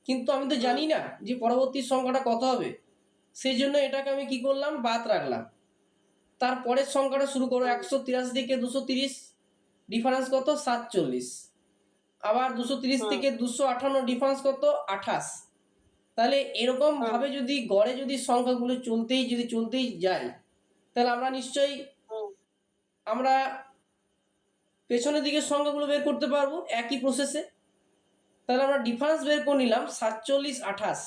কিন্তু আমি তো জানি না যে পরবর্তী সংখ্যাটা কত হবে। সেই জন্য এটাকে আমি কি করলাম? বাদ রাখলাম। তারপরের সংখ্যাটা শুরু করো, 183 থেকে 230 ডিফারেন্স কত? 47। আবার 230 থেকে 258 ডিফারেন্স কত? 28। তাহলে এরকম ভাবে যদি গড়ে যদি সংখ্যাগুলো চলতেই যায়, তাহলে আমরা নিশ্চয়ই আমরা পেছনের দিকের সংখ্যাগুলো বের করতে পারবো একই প্রসেসে। তাহলে আমরা ডিফারেন্স বের করে নিলাম 47 28,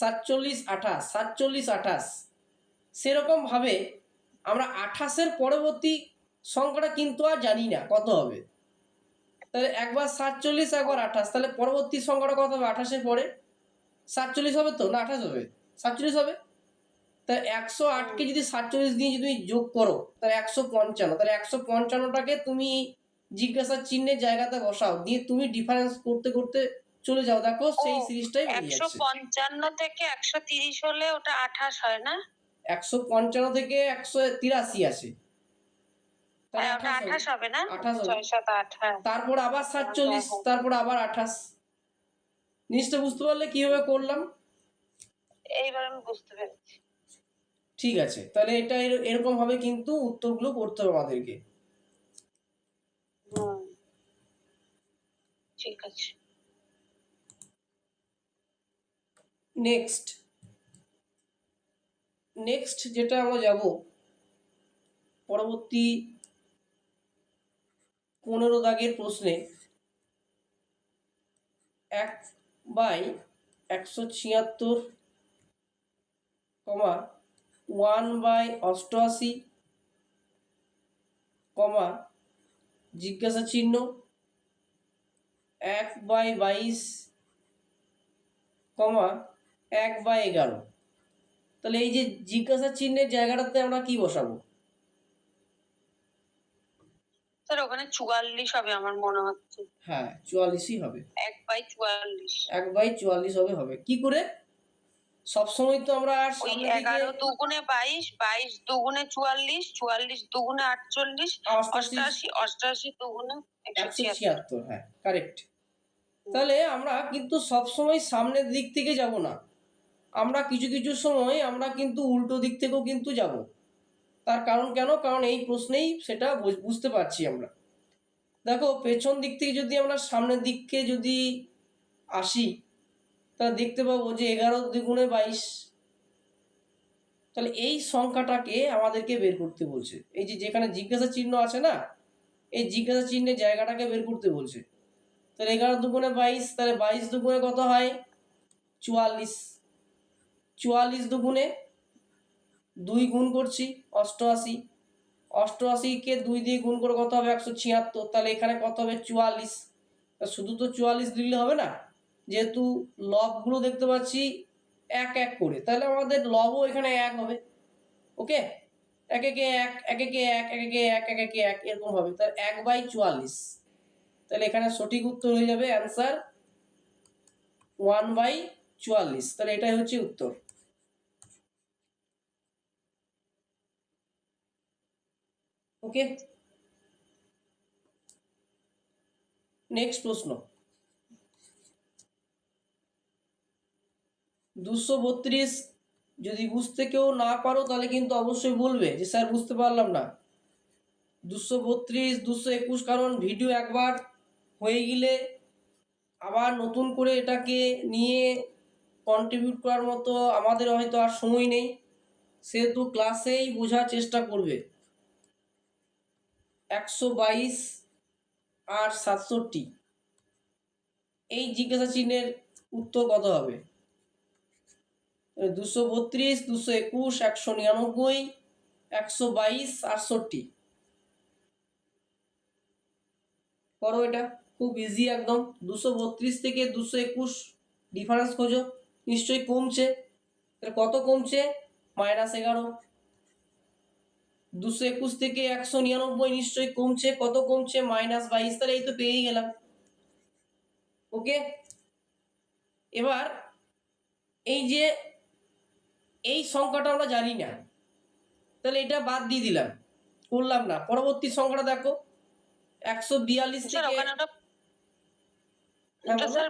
47 28, 47 28। সেরকম ভাবে আমরা 28-এর পরবর্তী সংখ্যাটা কিন্তু আর জানি না কত হবে। তাহলে একবার 47, একবার 28, তাহলে পরবর্তী সংখ্যাটা কত হবে? 28-এর পরে 47 হবে তো, না 28 হবে? 47 হবে। তাহলে 108-কে যদি 47 দিয়ে যদি যোগ করো, তাহলে 155। তাহলে 155টাকে তুমি জিজ্ঞাসার চিহ্নের জায়গাতে বসাও, দিয়ে তুমি ডিফারেন্স করতে করতে চলে যাও, দেখো সেই সিরিজটাই বেরিয়ে যাচ্ছে। 155 থেকে 130 হলে ওটা 28 হয় না? 155 থেকে 183 আসে, তাহলে 28 হবে না? 28 হবে। 6 7 8। হ্যাঁ, তারপর আবার 47, তারপর আবার 28। জিনিসটা বুঝতে পারলে কিভাবে করলাম? এইবার আমি বুঝতে পেরেছি। ঠিক আছে, তাহলে এটা এরকম ভাবে কিন্তু উত্তরগুলো করতে হবে আমাদেরকে। ঠিক আছে। নেক্সট যেটা আমরা যাব, পরবর্তী 15 দাগের প্রশ্নে 1/176, 1/88, জিজ্ঞাসা চিহ্ন 1/22, 1/11। তাহলে এই যে জিজ্ঞাসা চিহ্নের জায়গাটাতে আমরা কি বসাবো? স্যার ওখানে 44 হবে আমার মনে হচ্ছে। হ্যাঁ, 44ই হবে। 1/44। 1/44 হবে। কি করে? সবসময় তো আমরা আর ওই সামনে দিকে 11 দুগুণে 22, 22 দুগুণে 44, 44 দুগুণে 48, 88, 88 দুগুণে 176। 176, হ্যাঁ কারেক্ট। তাহলে আমরা কিন্তু সবসময় সামনের দিক থেকে যাব না, আমরা কিছু কিছু সময় আমরা কিন্তু উল্টো দিক থেকেও কিন্তু যাব। তার কারণ কেন? কারণ এই প্রশ্নেই সেটা বুঝতে পারছি আমরা। দেখো পেছন দিক থেকে যদি আমরা সামনের দিককে যদি আসি, তাহলে দেখতে পাবো যে 11 দ্বিগুণে 22। তাহলে এই সংখ্যাটাকে আমাদেরকে বের করতে বলছে। এই যে যেখানে জিজ্ঞাসা চিহ্ন আছে না, এই জিজ্ঞাসা চিহ্নের জায়গাটাকে বের করতে বলছে। তাহলে 11 দুগুণে 22, তাহলে 22 দুগুণে কত হয়? 44। 44 দুগুণে 2 গুণ করছি 88, 88-কে 2 দিয়ে গুণ করে কত হবে? 176। তাহলে এখানে কত হবে? 44। শুধু তো 44 লিখলে হবে না, যেহেতু লবগুলো দেখতে পাচ্ছি এক এক করে, তাহলে আমাদের লবও এখানে এক হবে। ওকে, এক একে এক, এক একে এক, এক একে এক, এক একে এক, এরকম হবে। তাহলে 1/44। তাহলে এখানে সঠিক উত্তর হয়ে যাবে অ্যান্সার 1/44। তাহলে এটাই হচ্ছে উত্তর। ওকে, নেক্সট প্রশ্ন। 232 যদি বুঝতে কেউ না পারো তাহলে কিন্তু অবশ্যই বলবে যে স্যার বুঝতে পারলাম না। 232, 221, কারণ ভিডিও একবার হয়ে গেলে আবার নতুন করে এটাকে নিয়ে কন্ট্রিবিউট করার মতো আমাদের হয়তো আর সময় নেই, সেহেতু ক্লাসেই বোঝার চেষ্টা করবে। 122 আর 67 এই জিজ্ঞাসা চিহ্নের উত্তর কত হবে? 232, 221, 199, 122, 68। করো, এটা খুব ইজি একদম। 232 থেকে 221 ডিফারেন্স খোঁজো, নিশ্চয়ই কমছে। তাহলে কত কমছে? -11। 221 থেকে 199 নিশ্চয়ই কমছে, কত কমছে? -22। তাহলে এই তো পেয়েই গেলাম। ওকে, এবার এই যে এই সংখ্যাটা আমরা জানি না, তাহলে এটা বাদ দিয়ে দিলাম, করলাম না। পরবর্তী সংখ্যাটা দেখো, 142 স্যার থেকে, ওখানে হ্যাঁ ওটা বলো। স্যার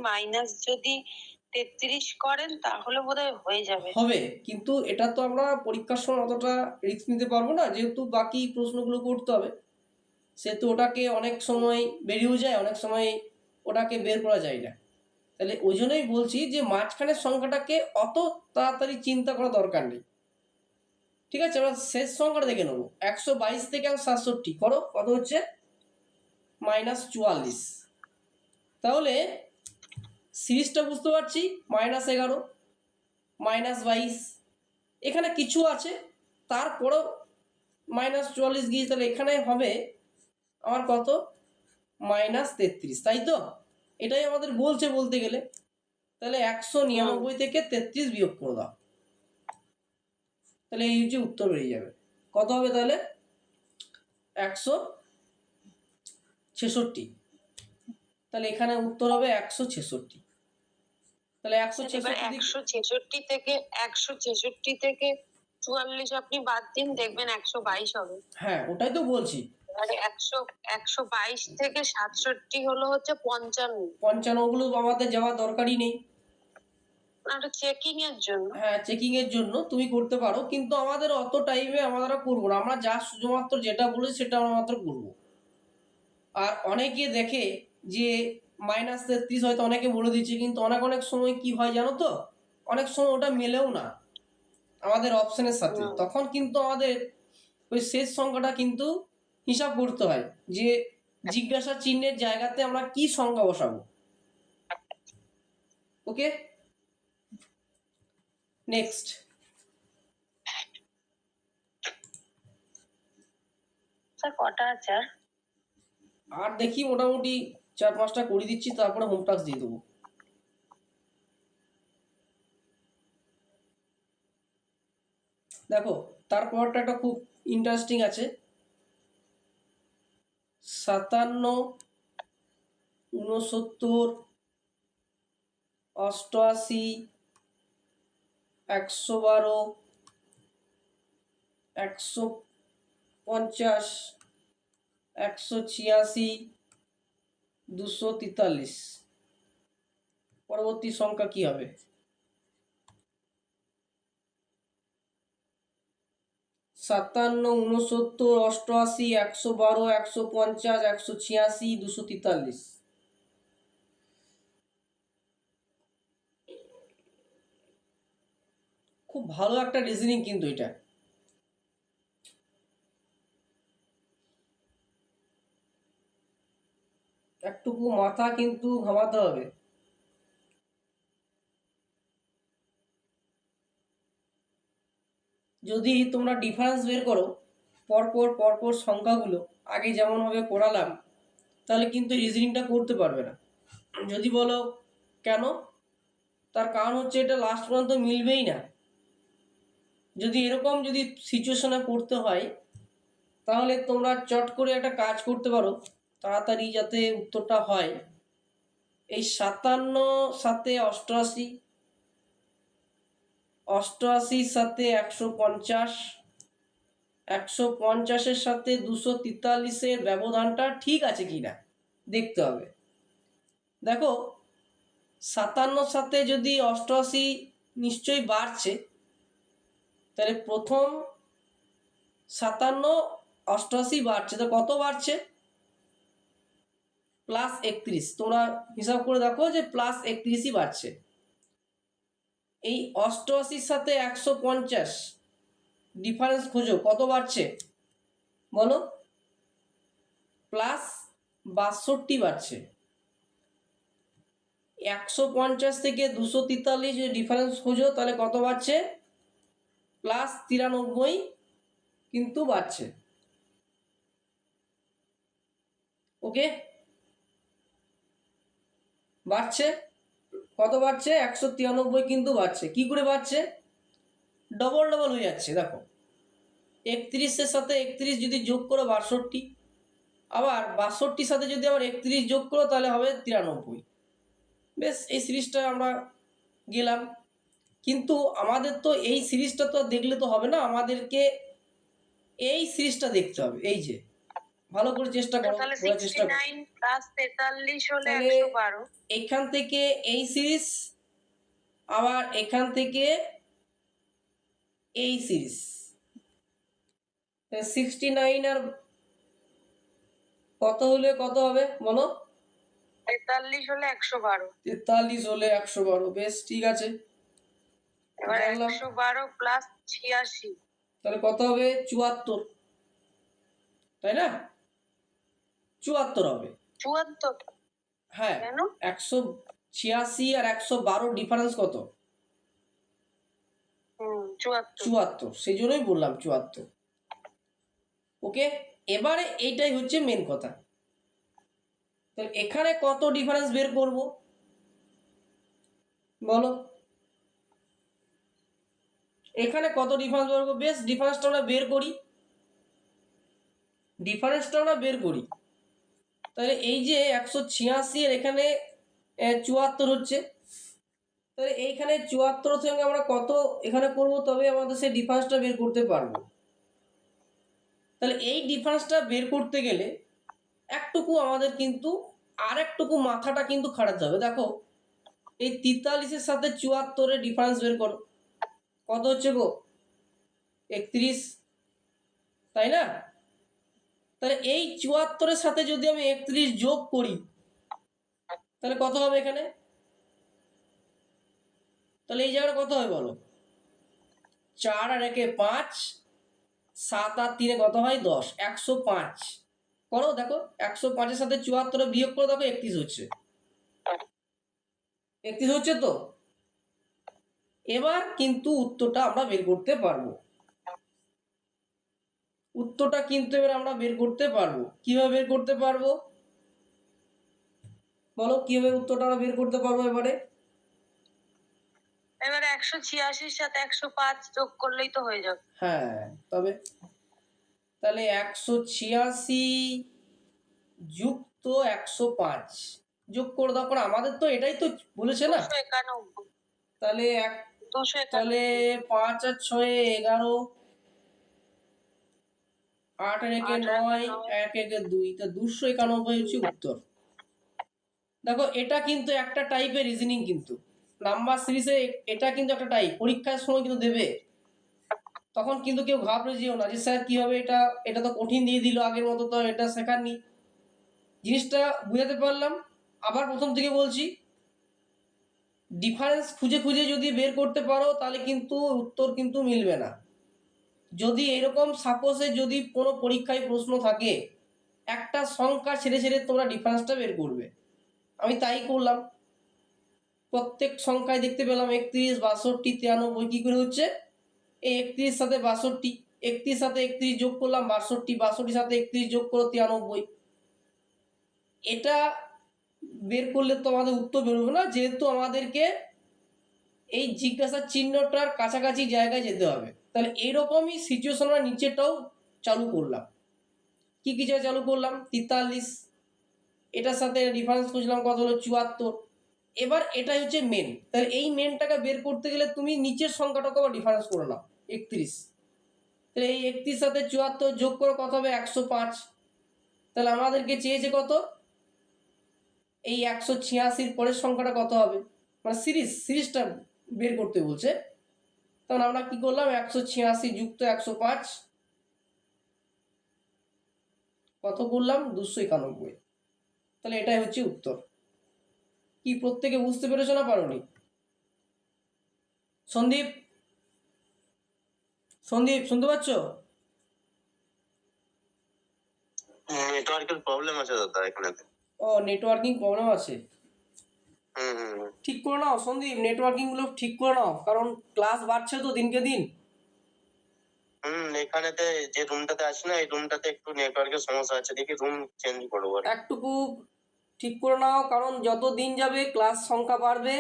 মাইনাস যদি 33 করেন তাহলে বোধহয় হয়ে যাবে। হবে, কিন্তু এটা তো আমরা পরীক্ষার সময় অতটা রিস্ক নিতে পারবো না, যেহেতু বাকি প্রশ্নগুলো করতে হবে, সেহেতু ওটাকে অনেক সময় বেরিয়েও যায়, অনেক সময় ওটাকে বের করা যায় না। তাহলে ওই জন্যই বলছি যে মাঝখানের সংখ্যাটাকে অত তাড়াতাড়ি চিন্তা করা দরকার নেই। ঠিক আছে, আমরা শেষ সংখ্যাটা দেখে নেবো। 122 থেকে 67 করো, কত হচ্ছে? -44। তাহলে সিরিজটা বুঝতে পারছি, -11, -22, এখানে কিছু আছে, তারপরেও -44 গিয়ে, তাহলে এখানে হবে আমার কত? -33, তাই তো? এটাই আমাদের বলছে বলতে গেলে। তাহলে 199 থেকে 33 বিয়োগ করে দাও, তাহলে এই হচ্ছে উত্তর বেরিয়ে যাবে। কত হবে তাহলে? 166। তাহলে এখানে উত্তর হবে 166। তাহলে 166 থেকে 44 আপনি বাদ দিন, দেখবেন 122 হবে। হ্যাঁ, ওটাই তো বলছি। এবারে 122 থেকে 67 হলো হচ্ছে 55। 55 গুলো আমাদের যাওয়ার দরকারই নেই। ওটা চেকিং এর জন্য। হ্যাঁ, চেকিং এর জন্য তুমি করতে পারো, কিন্তু আমাদের অত টাইমে আমরা করবো না। আমরা যা শুধুমাত্র যেটা বলেছি সেটা আমরা মাত্র করবো। আর অনেকে দেখে যে -33 হয়তো অনেকে বলে দিচ্ছে, কিন্তু অনেক অনেক সময় কি হয় জানো তো, অনেক সময় ওটা মেলেও না আমাদের অপশনের সাথে। তখন কিন্তু আমাদের ওই শেষ সংখ্যাটা কিন্তু হিসাব করতে হয়, যে জিজ্ঞাসা চিহ্নের জায়গাতে আমরা কি সংখ্যা বসাবো। ওকে, নেক্সট। স্যার কটা আছে? আর দেখি মোটামুটি 4-5টা করে দিচ্ছি, তারপরে হোম টাস্ক দিয়ে দেবো। দেখো, তারপরটা একটা খুব ইন্টারেস্টিং আছে। 57, 69, 88, 112, 150, 186, 243। পরবর্তী সংখ্যা কি হবে? 57, 69, 88, 112, 150, 186, 243। খুব ভালো একটা রিজনিং কিন্তু এটা। একটুকু মাথা কিন্তু ঘামাতে হবে। যদি তোমরা ডিফারেন্স বের করো পরপর পরপর সংখ্যাগুলো আগে যেমনভাবে করালাম, তাহলে কিন্তু রিজনিংটা করতে পারবে না। যদি বলো কেন, তার কারণ হচ্ছে এটা লাস্ট পর্যন্ত মিলবেই না। যদি এরকম যদি সিচুয়েশনে পড়তে হয়, তাহলে তোমরা চট করে একটা কাজ করতে পারো, তাড়াতাড়ি যাতে উত্তরটা হয়। এই 57 সাথে 88, 88 সাথে 150, 150-এর সাথে 243-এর ব্যবধানটা ঠিক আছে কিনা দেখতে হবে। দেখো, 57 সাথে যদি 88 নিশ্চয়ই বাড়ছে। তাহলে প্রথম 57, 88 বাড়ছে, তো কত বাড়ছে? +31। তোমরা হিসাব করে দেখো যে +31ই বাড়ছে। এই 88-র সাথে 150 ডিফারেন্স খোঁজো, কত বাড়ছে বলো? +62 বাড়ছে। 150 থেকে 243 যদি ডিফারেন্স খোঁজো তাহলে কত বাড়ছে? +93 কিন্তু বাড়ছে। ওকে, বাড়ছে। কত বাড়ছে? 193 কিন্তু বাড়ছে। কি করে বাড়ছে? ডবল ডবল হয়ে যাচ্ছে। দেখো, 31-এর সাথে 31 যদি যোগ করো 62, আবার 62-র সাথে যদি আবার 31 যোগ করো তাহলে হবে 93। বেশ, এই সিরিজটা আমরা গেলাম। কিন্তু আমাদের তো এই সিরিজটা তো দেখলে তো হবে না, আমাদেরকে এই সিরিজটা দেখতে হবে। এই যে, ভালো করে চেষ্টা করো, তাহলে বোঝার চেষ্টা করো। 69 + 43 হলে তাহলে 112। এখান থেকে এই সিরিজ, আবার এখান থেকে এই সিরিজ, 69 আর কত হলে কত হবে বলো? 43 হলে 112। 43 হলে 112। বেশ, ঠিক আছে, এবার জানলাম। 112 + 86। তাহলে কত হবে? 74, তাই না? 74 হবে। 74? হ্যাঁ, কেন? 186 আর 112 ডিফারেন্স কত? 74। 74, সেই জন্যই বললাম 74। ওকে, এবারে এইটাই হচ্ছে মেন কথা। তাহলে এখানে কত ডিফারেন্স বের করব বলো? এখানে কত ডিফারেন্স বের করবো? বেশ, ডিফারেন্সটা আমরা বের করি। তাহলে এই যে 186 এর এখানে 74 হচ্ছে, তাহলে এইখানে 74 সঙ্গে আমরা কত এখানে করব, তবে আমাদের সেই ডিফারেন্সটা বের করতে পারবো। তাহলে এই ডিফারেন্সটা বের করতে গেলে একটুকু আমাদের কিন্তু আর একটুকু মাথাটা কিন্তু খাটাতে হবে। দেখো, এই 43-এর সাথে 74-এর ডিফারেন্স বের করো, কত হচ্ছে গো? 31, তাই না? তাহলে এই 74-এর সাথে যদি আমি 31 যোগ করি তাহলে কত হবে এখানে? তাহলে এই জায়গাটা কত হবে বলো? 4 আর 1-এ 5, 7 আর 3-এ কত হয়? 10, 105 করো। দেখো, 105-এর সাথে 74 বিয়োগ করে দেখো, 31 হচ্ছে। 31 হচ্ছে তো? এবার কিন্তু উত্তরটা আমরা বের করতে পারবো। কিভাবে বের করতে পারবো বলো? কিভাবে উত্তরটা আমরা বের করতে পারবো এবারে? এবারে 186-র সাথে 105 যোগ করলেই তো হয়ে যাবে। হ্যাঁ, তবে তাহলে 186 যুক্ত 105 যোগ করে দাও, কারণ আমাদের তো এটাই তো বলেছে না। 291। তাহলে 5 আর 6 11, 8 আর 1-এ 9, 1 1-এ 2, তা 291 হচ্ছে উত্তর। দেখো, এটা কিন্তু একটা টাইপের রিজনিং, কিন্তু নাম্বার সিরিজে এটা কিন্তু একটা টাইপ, পরীক্ষার সময় কিন্তু দেবে। তখন কিন্তু কেউ ঘাবড়ে যেও না যে স্যার কিভাবে এটা তো কঠিন দিয়ে দিল, আগের মতো তো এটা শেখাননি। জিনিসটা বুঝাতে পারলাম? আবার প্রথম থেকে বলছি, ডিফারেন্স খুঁজে খুঁজে যদি বের করতে পারো তাহলে কিন্তু উত্তর কিন্তু মিলবে না। যদি এরকম সাপোজে যদি কোনো পরীক্ষায় প্রশ্ন থাকে, একটা সংখ্যা ছেড়ে ছেড়ে তোমরা ডিফারেন্সটা বের করবে, আমি তাই করলাম। প্রত্যেক সংখ্যায় দেখতে পেলাম 31, 62, 93 কি করে হচ্ছে? এই 31 সাথে 62, 31 সাথে 31 যোগ করলাম 62, 62 সাথে 31 যোগ করো 93। এটা বের করলে তো আমাদের উত্তর বেরোবে না, যেহেতু আমাদেরকে এই জিজ্ঞাসা চিহ্নটার কাছাকাছি জায়গায় যেতে হবে। তাহলে এইরকমই সিচুয়েশন আমরা নিচেটাও চালু করলাম। কি কি জায়গায় চালু করলাম? 43, এটার সাথে ডিফারেন্স খুঁজলাম, কত হলো? 74। এবার এটাই হচ্ছে মেন। তাহলে এই মেনটাকে বের করতে গেলে তুমি নিচের সংখ্যাটাকে আবার ডিফারেন্স করে নাও, 31। তাহলে এই 31 সাথে 74 যোগ করে কত হবে? 105। তাহলে আমাদেরকে চেয়েছে কত? এই 186-র পরের সংখ্যাটা কত হবে, মানে সিরিজটা বের করতে বলছে। তখন আমরা কি করলাম, 186 যুক্ত 105 কত করলাম, 291। তাহলে এটাই হচ্ছে উত্তর। কি প্রত্যেকে বুঝতে পেরেছো না পারোনি? সন্দীপ, সন্দীপ শুনতে পাচ্ছ? নেটওয়ার্কের প্রবলেম আছে দাদা এখানে। ও, নেটওয়ার্কিং প্রবলেম আছে। ঠিক করে নাও সন্দীপ, নেটওয়ার্কিং গুলো ঠিক করে নাও, কারণ ক্লাস বাড়ছে তো দিনকে দিন। এখানেতে যে রুমটাতে আছি না, এই রুমটাতে একটু নেটওয়ার্কের সমস্যা আছে, দেখি রুম চেঞ্জ করবো। একটুকু ঠিক করে নাও, কারণ যত দিন যাবে ক্লাস সংখ্যা বাড়বে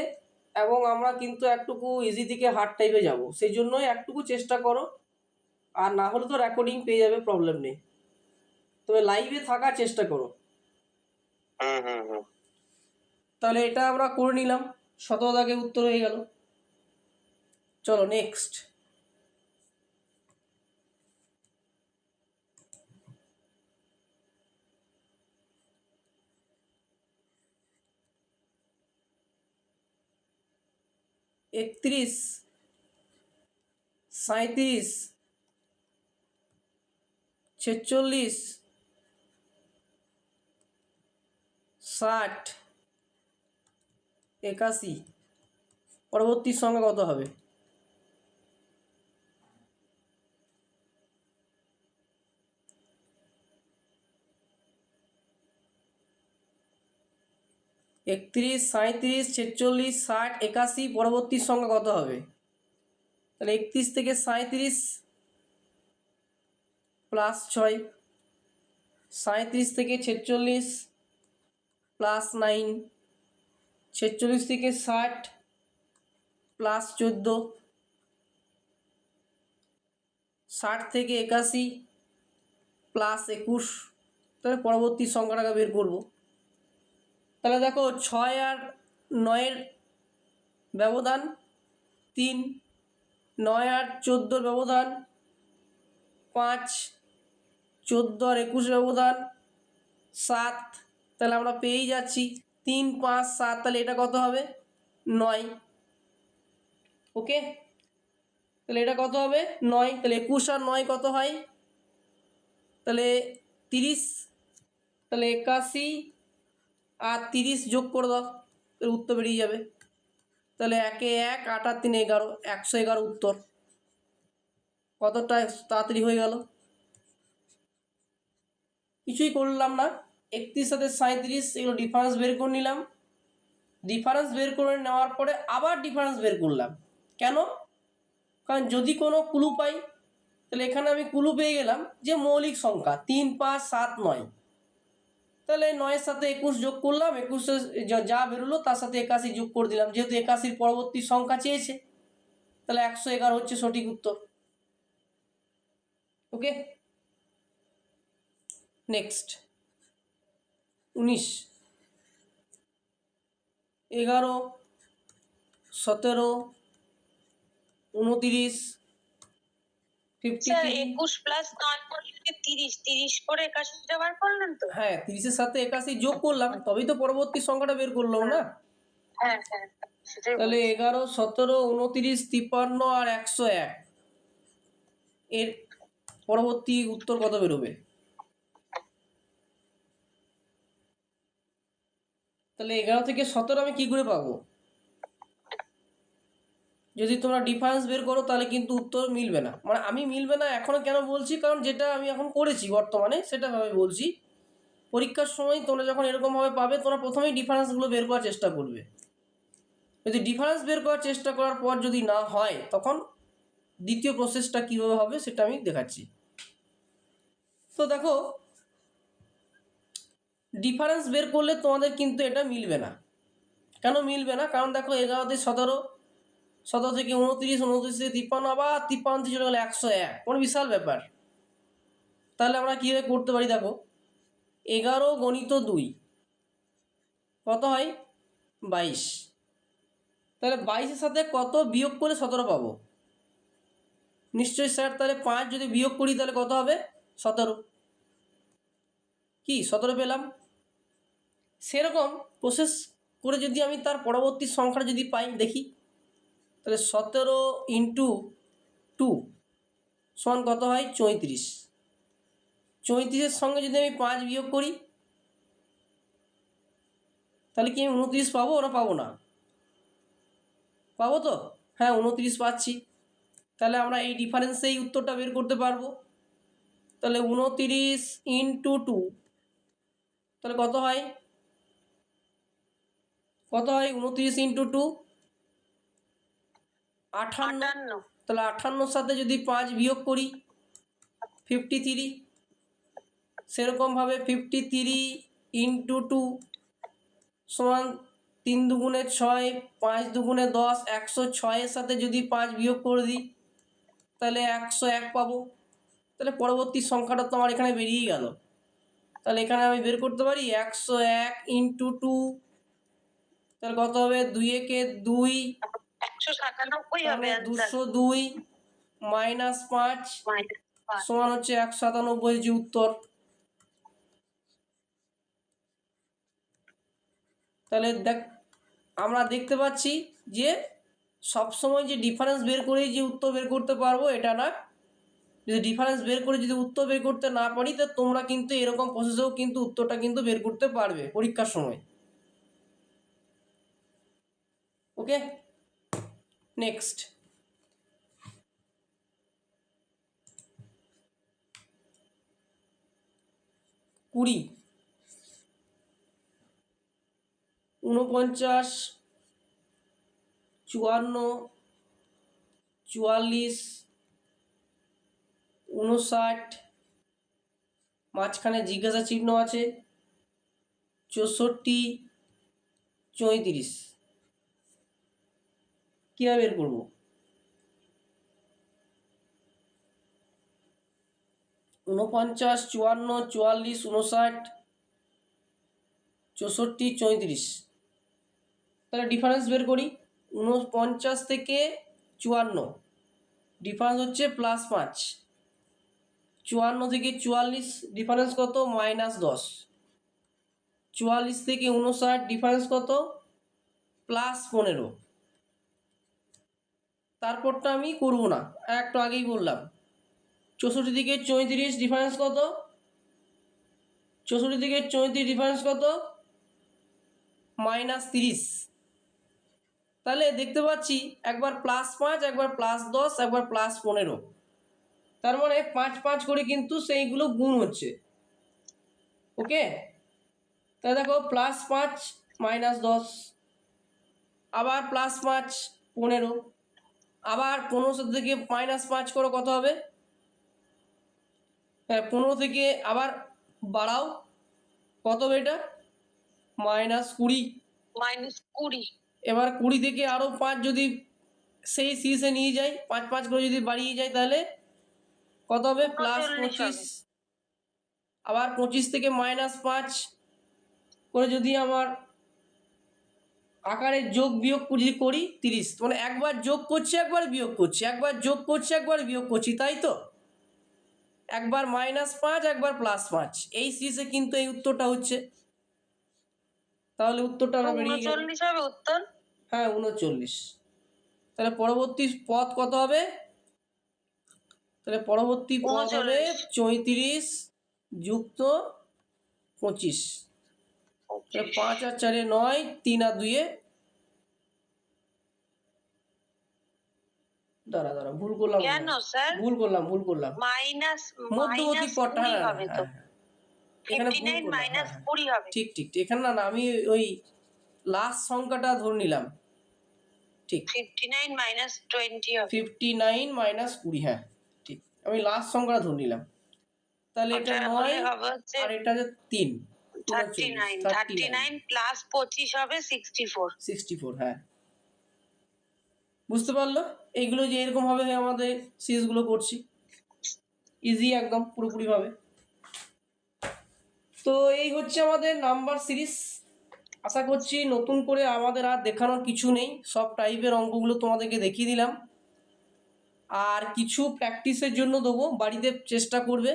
এবং আমরা কিন্তু একটুকু ইজি থেকে হার্ড টাইপে যাব, সেই জন্যই একটুকু চেষ্টা করো। আর না হলে তো রেকর্ডিং পেয়ে যাবে, প্রবলেম নেই, তবে লাইভে থাকার চেষ্টা করো। তাহলে এটা আমরা করে নিলাম, 17 দাগে উত্তর হয়ে গেল। চলো নেক্সট। একত্রিশ, 37, 46, 60, 81 পরবর্তী সংখ্যা কত হবে? একত্রিশ, 37, 46, 60, 81 পরবর্তী সংখ্যা কত হবে? তাহলে 31 থেকে 37 প্লাস 6, 37 থেকে 46 প্লাস 9, 46 থেকে 60 প্লাস 14, 60 থেকে 81 প্লাস 21। তাহলে পরবর্তী সংখ্যাটাকে বের করব। তাহলে দেখো 6 আর 9-এর ব্যবধান 3, 9 আর 14-র ব্যবধান 5, 14 আর 21 ব্যবধান 7। তাহলে আমরা পেয়েই যাচ্ছি 3, 5, 7, তাহলে এটা কত হবে? 9। ওকে, তাহলে এটা কত হবে? 9। তাহলে 21 আর 9 কত হয়? তাহলে 30। তাহলে 81 আর 30 যোগ করে দাও, এর উত্তর বেরিয়ে যাবে। তাহলে 1 1, 8 আর 3 11, 111 উত্তর। কতটা তাড়াতাড়ি হয়ে গেল, কিছুই করলাম না। 31 সাথে 37 এগুলো ডিফারেন্স বের করে নিলাম। ডিফারেন্স বের করে নেওয়ার পরে আবার ডিফারেন্স বের করলাম। কেন? কারণ যদি কোনো ক্লু পাই, তাহলে এখানে আমি ক্লু পেয়ে গেলাম যে মৌলিক সংখ্যা 3, 5, 7, 9। তাহলে 9-এর সাথে 21 যোগ করলাম, 21 যা বেরোলো তার সাথে 81 যোগ করে দিলাম, যেহেতু 81 পরবর্তী সংখ্যা চেয়েছে, তাহলে 111 হচ্ছে সঠিক উত্তর। ওকে, নেক্সট। 19, 11, 17, 29, 53। 21 প্লাস 9 করলে 30, 30 করে 81টা বার করলেন তো? হ্যাঁ, 30-এর সাথে 81 যোগ করলাম, তবেই তো পরবর্তী সংখ্যাটা বের করলাম না। হ্যাঁ হ্যাঁ, তাহলে 11, 17, 29, 53 আর 101 এর পরবর্তী উত্তর কত বেরোবে? তাহলে 11 থেকে 17 আমি কি করে পাবো? যদি তোমরা ডিফারেন্স বের করো তাহলে কিন্তু উত্তর মিলবে না। মানে আমি মিলবে না এখনও কেন বলছি, কারণ যেটা আমি এখন করেছি বর্তমানে সেটা ভাবে বলছি। পরীক্ষার সময় তোমরা যখন এরকমভাবে পাবে, তোমরা প্রথমেই ডিফারেন্সগুলো বের করার চেষ্টা করবে। যদি ডিফারেন্স বের করার চেষ্টা করার পর যদি না হয়, তখন দ্বিতীয় প্রসেসটা কীভাবে হবে সেটা আমি দেখাচ্ছি। তো দেখো, ডিফারেন্স বের করলে তোমাদের কিন্তু এটা মিলবে না। কেন মিলবে না? কারণ দেখো 11 17, 17 থেকে 29, 29 থেকে 53, আবার 53 থেকে চলে গেলে 101, কোনো বিশাল ব্যাপার। তাহলে আমরা কীভাবে করতে পারি? দেখো 11 গণিত 2 কত হয়? 22। তাহলে 22-এর সাথে কত বিয়োগ করে 17 পাবো? নিশ্চয়ই স্যার, তাহলে 5 যদি বিয়োগ করি তাহলে কত হবে? 17। কি 17 পেলাম? সেরকম প্রসেস করে যদি আমি তার পরবর্তী সংখ্যাটা যদি পাই, দেখি। তাহলে 17 ইন্টু 2 সমান কত হয়? 34। 34-এর সঙ্গে যদি আমি 5 বিয়োগ করি তাহলে কি আমি 29 পাবো না পাবো না? পাবো তো? হ্যাঁ, 29 পাচ্ছি। তাহলে আমরা এই ডিফারেন্সেই উত্তরটা বের করতে পারবো। তাহলে 29 ইন্টু 2 তাহলে কত হয়? 29 ইন্টু 2 58। তাহলে 58-র সাথে যদি 5 বিয়োগ করি 53। সেরকমভাবে 53 ইন্টু 2 সমান 3 দুগুণে 6, 5 দুগুণে 10, 106-এর সাথে যদি 5 বিয়োগ করে দিই তাহলে 101 পাবো। তাহলে পরবর্তী সংখ্যাটা তো আমার এখানে বেরিয়েই গেল। তাহলে এখানে আমি বের করতে পারি 101 ইন্টু 2 তাহলে কত হবে? 2 একে 2 197 হবে आंसर। 202 মাইনাস 5 সমান হচ্ছে 197 যে উত্তর। তাহলে দেখ আমরা দেখতে পাচ্ছি যে সবসময় যে ডিফারেন্স বের করেই যে উত্তর বের করতে পারবো এটা না। যদি ডিফারেন্স বের করে যদি উত্তর বের করতে না পারি তো তোমরা কিন্তু এরকম প্রসেসেও কিন্তু উত্তরটা কিন্তু বের করতে পারবে পরীক্ষার সময়। ওকে, নেক্সট। কুড়ি, 49, 54, 44, 59, মাঝখানে জিজ্ঞাসা চিহ্ন আছে, 64, 34। কীভাবে বের করবো? 49, 54, 44, 59, 64, 34। তাহলে ডিফারেন্স বের করি। 49 থেকে 54 ডিফারেন্স হচ্ছে +5। 54 থেকে 44 ডিফারেন্স কত? -10। 44 থেকে 59 ডিফারেন্স কত? +15। তারপরটা আমি করব না, একটু আগেই বললাম। 64 থেকে 34 ডিফারেন্স কত? 64 থেকে 34 ডিফারেন্স কত? -30। তাহলে দেখতে পাচ্ছি একবার +5, একবার +10, একবার +15। তার মানে 5 5 করে কিন্তু সেইগুলো গুণ হচ্ছে। ওকে, তাহলে দেখো +5 -10, আবার +5 15, আবার 15 থেকে -5 করো কত হবে? হ্যাঁ, 15 থেকে আবার বাড়াও, কত হবে এটা? -20। এবার 20 থেকে আরও 5 যদি সেই সিরিজে নিয়ে যাই, 5 5 করে যদি বাড়িয়ে যাই তাহলে কত হবে? +25। আবার 25 থেকে -5 করে যদি আমার আকারে যোগ বিয়োগ যদি করি 30, মানে একবার যোগ করছি একবার বিয়োগ করছি, একবার যোগ করছি একবার বিয়োগ করছি, তাই তো? একবার -5 একবার +5, এই সিরিজে কিন্তু এই উত্তরটা হচ্ছে। তাহলে উত্তরটা আমরা বেরিয়ে গেল। 39 হবে উত্তর। হ্যাঁ, 39। তাহলে পরবর্তী পদ কত হবে? তাহলে পরবর্তী পদ হবে 34 যুক্ত 25। তাহলে 5 আর 4 9, 3 আর 2 দাঁড়া ভুল করলাম, কেন স্যার? ভুল করলাম মাইনাস মধ্যবর্তী পদটা। 20 হ্যাঁ হবে তো। এখানে ভুল 59 করলাম। মাইনাস 20 হবে। ঠিক এখানে না আমি ওই লাস্ট সংখ্যাটা ধরে নিলাম। ঠিক 59 মাইনাস 20 হবে। 59 মাইনাস 20, হ্যাঁ ঠিক, আমি লাস্ট সংখ্যাটা ধরে নিলাম। তাহলে এটা 9 আর এটা হচ্ছে 3, 39 প্লাস 25 হবে 64। হ্যাঁ, বুঝতে পারলো? এইগুলো যে এরকম ভাবে আমাদের সিরিজগুলো করছি, ইজি একদম পুরোপুরিভাবে। তো এই হচ্ছে আমাদের নাম্বার সিরিজ। আশা করছি নতুন করে আমাদের আর দেখানোর কিছু নেই, সব টাইপের অঙ্কগুলো তোমাদেরকে দেখিয়ে দিলাম। আর কিছু প্র্যাকটিসের জন্য দেবো, বাড়িতে চেষ্টা করবে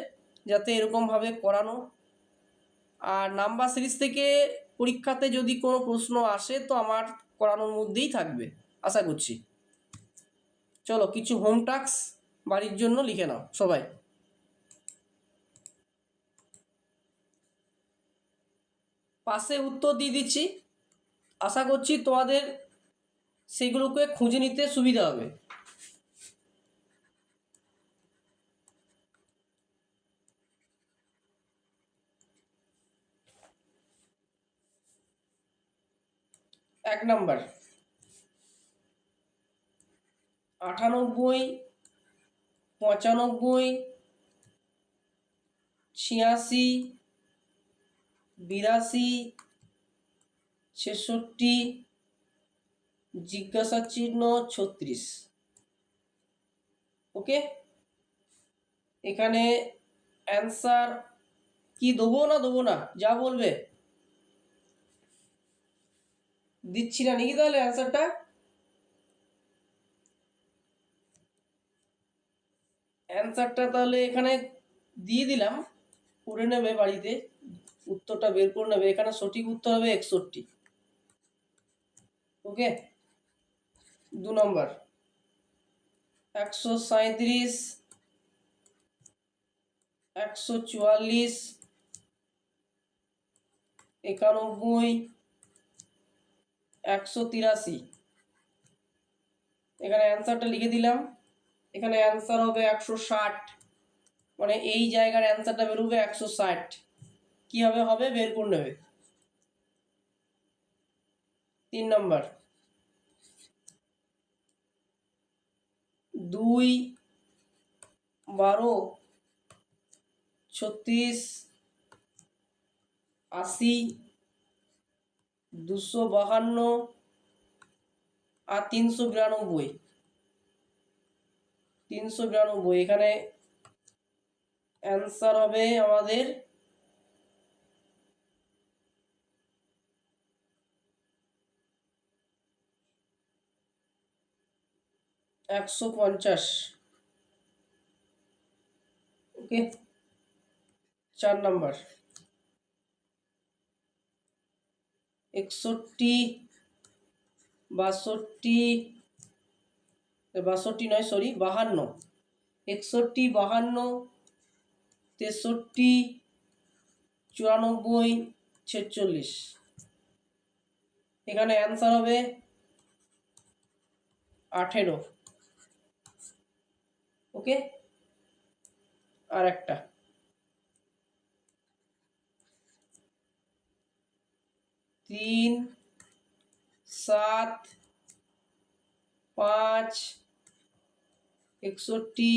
যাতে এরকমভাবে করানো। আর নাম্বার সিরিজ থেকে পরীক্ষাতে যদি কোনো প্রশ্ন আসে তো আমার করানোর মধ্যেই থাকবে, আশা করছি। চলো কিছু হোম টাস্ক বাড়ির জন্য লিখে নাও সবাই। পাশে উত্তর দিয়ে দিচ্ছি, আশা করছি তোমাদের সেগুলোকে খুঁজে নিতে সুবিধা হবে। এক নাম্বার 98, 95, 86, 82, 66, জিজ্ঞাসা চিহ্ন 36। ওকে, এখানে অ্যান্সার কি দেবো না যা বলবে? দিচ্ছি না নাকি তাহলে অ্যান্সারটা? অ্যান্সারটা তাহলে এখানে দিয়ে দিলাম, করে নেবে বাড়িতে, উত্তরটা বের করে নেবে। এখানে সঠিক উত্তর হবে 61। ওকে, 2 নম্বর 137, 144, 91, 183। এখানে অ্যান্সারটা লিখে দিলাম। এখানে অ্যান্সার হবে 160, মানে এই জায়গার অ্যান্সারটা বেরোবে 160। কীভাবে হবে বের করে নেবে। 3 নম্বর 2, 12, 36, 80, 252 আর 392। 392 এখানে অ্যান্সার হবে আমাদের 150। ওকে, 4 নম্বর 61, 62, 62 নয় সরি 52, 61, 52, 63, 94, 46। এখানে অ্যান্সার হবে 18। ওকে, আর একটা 3, 7, 5, 61,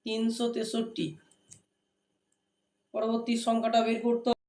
363। পরবর্তী সংখ্যাটা বের করতে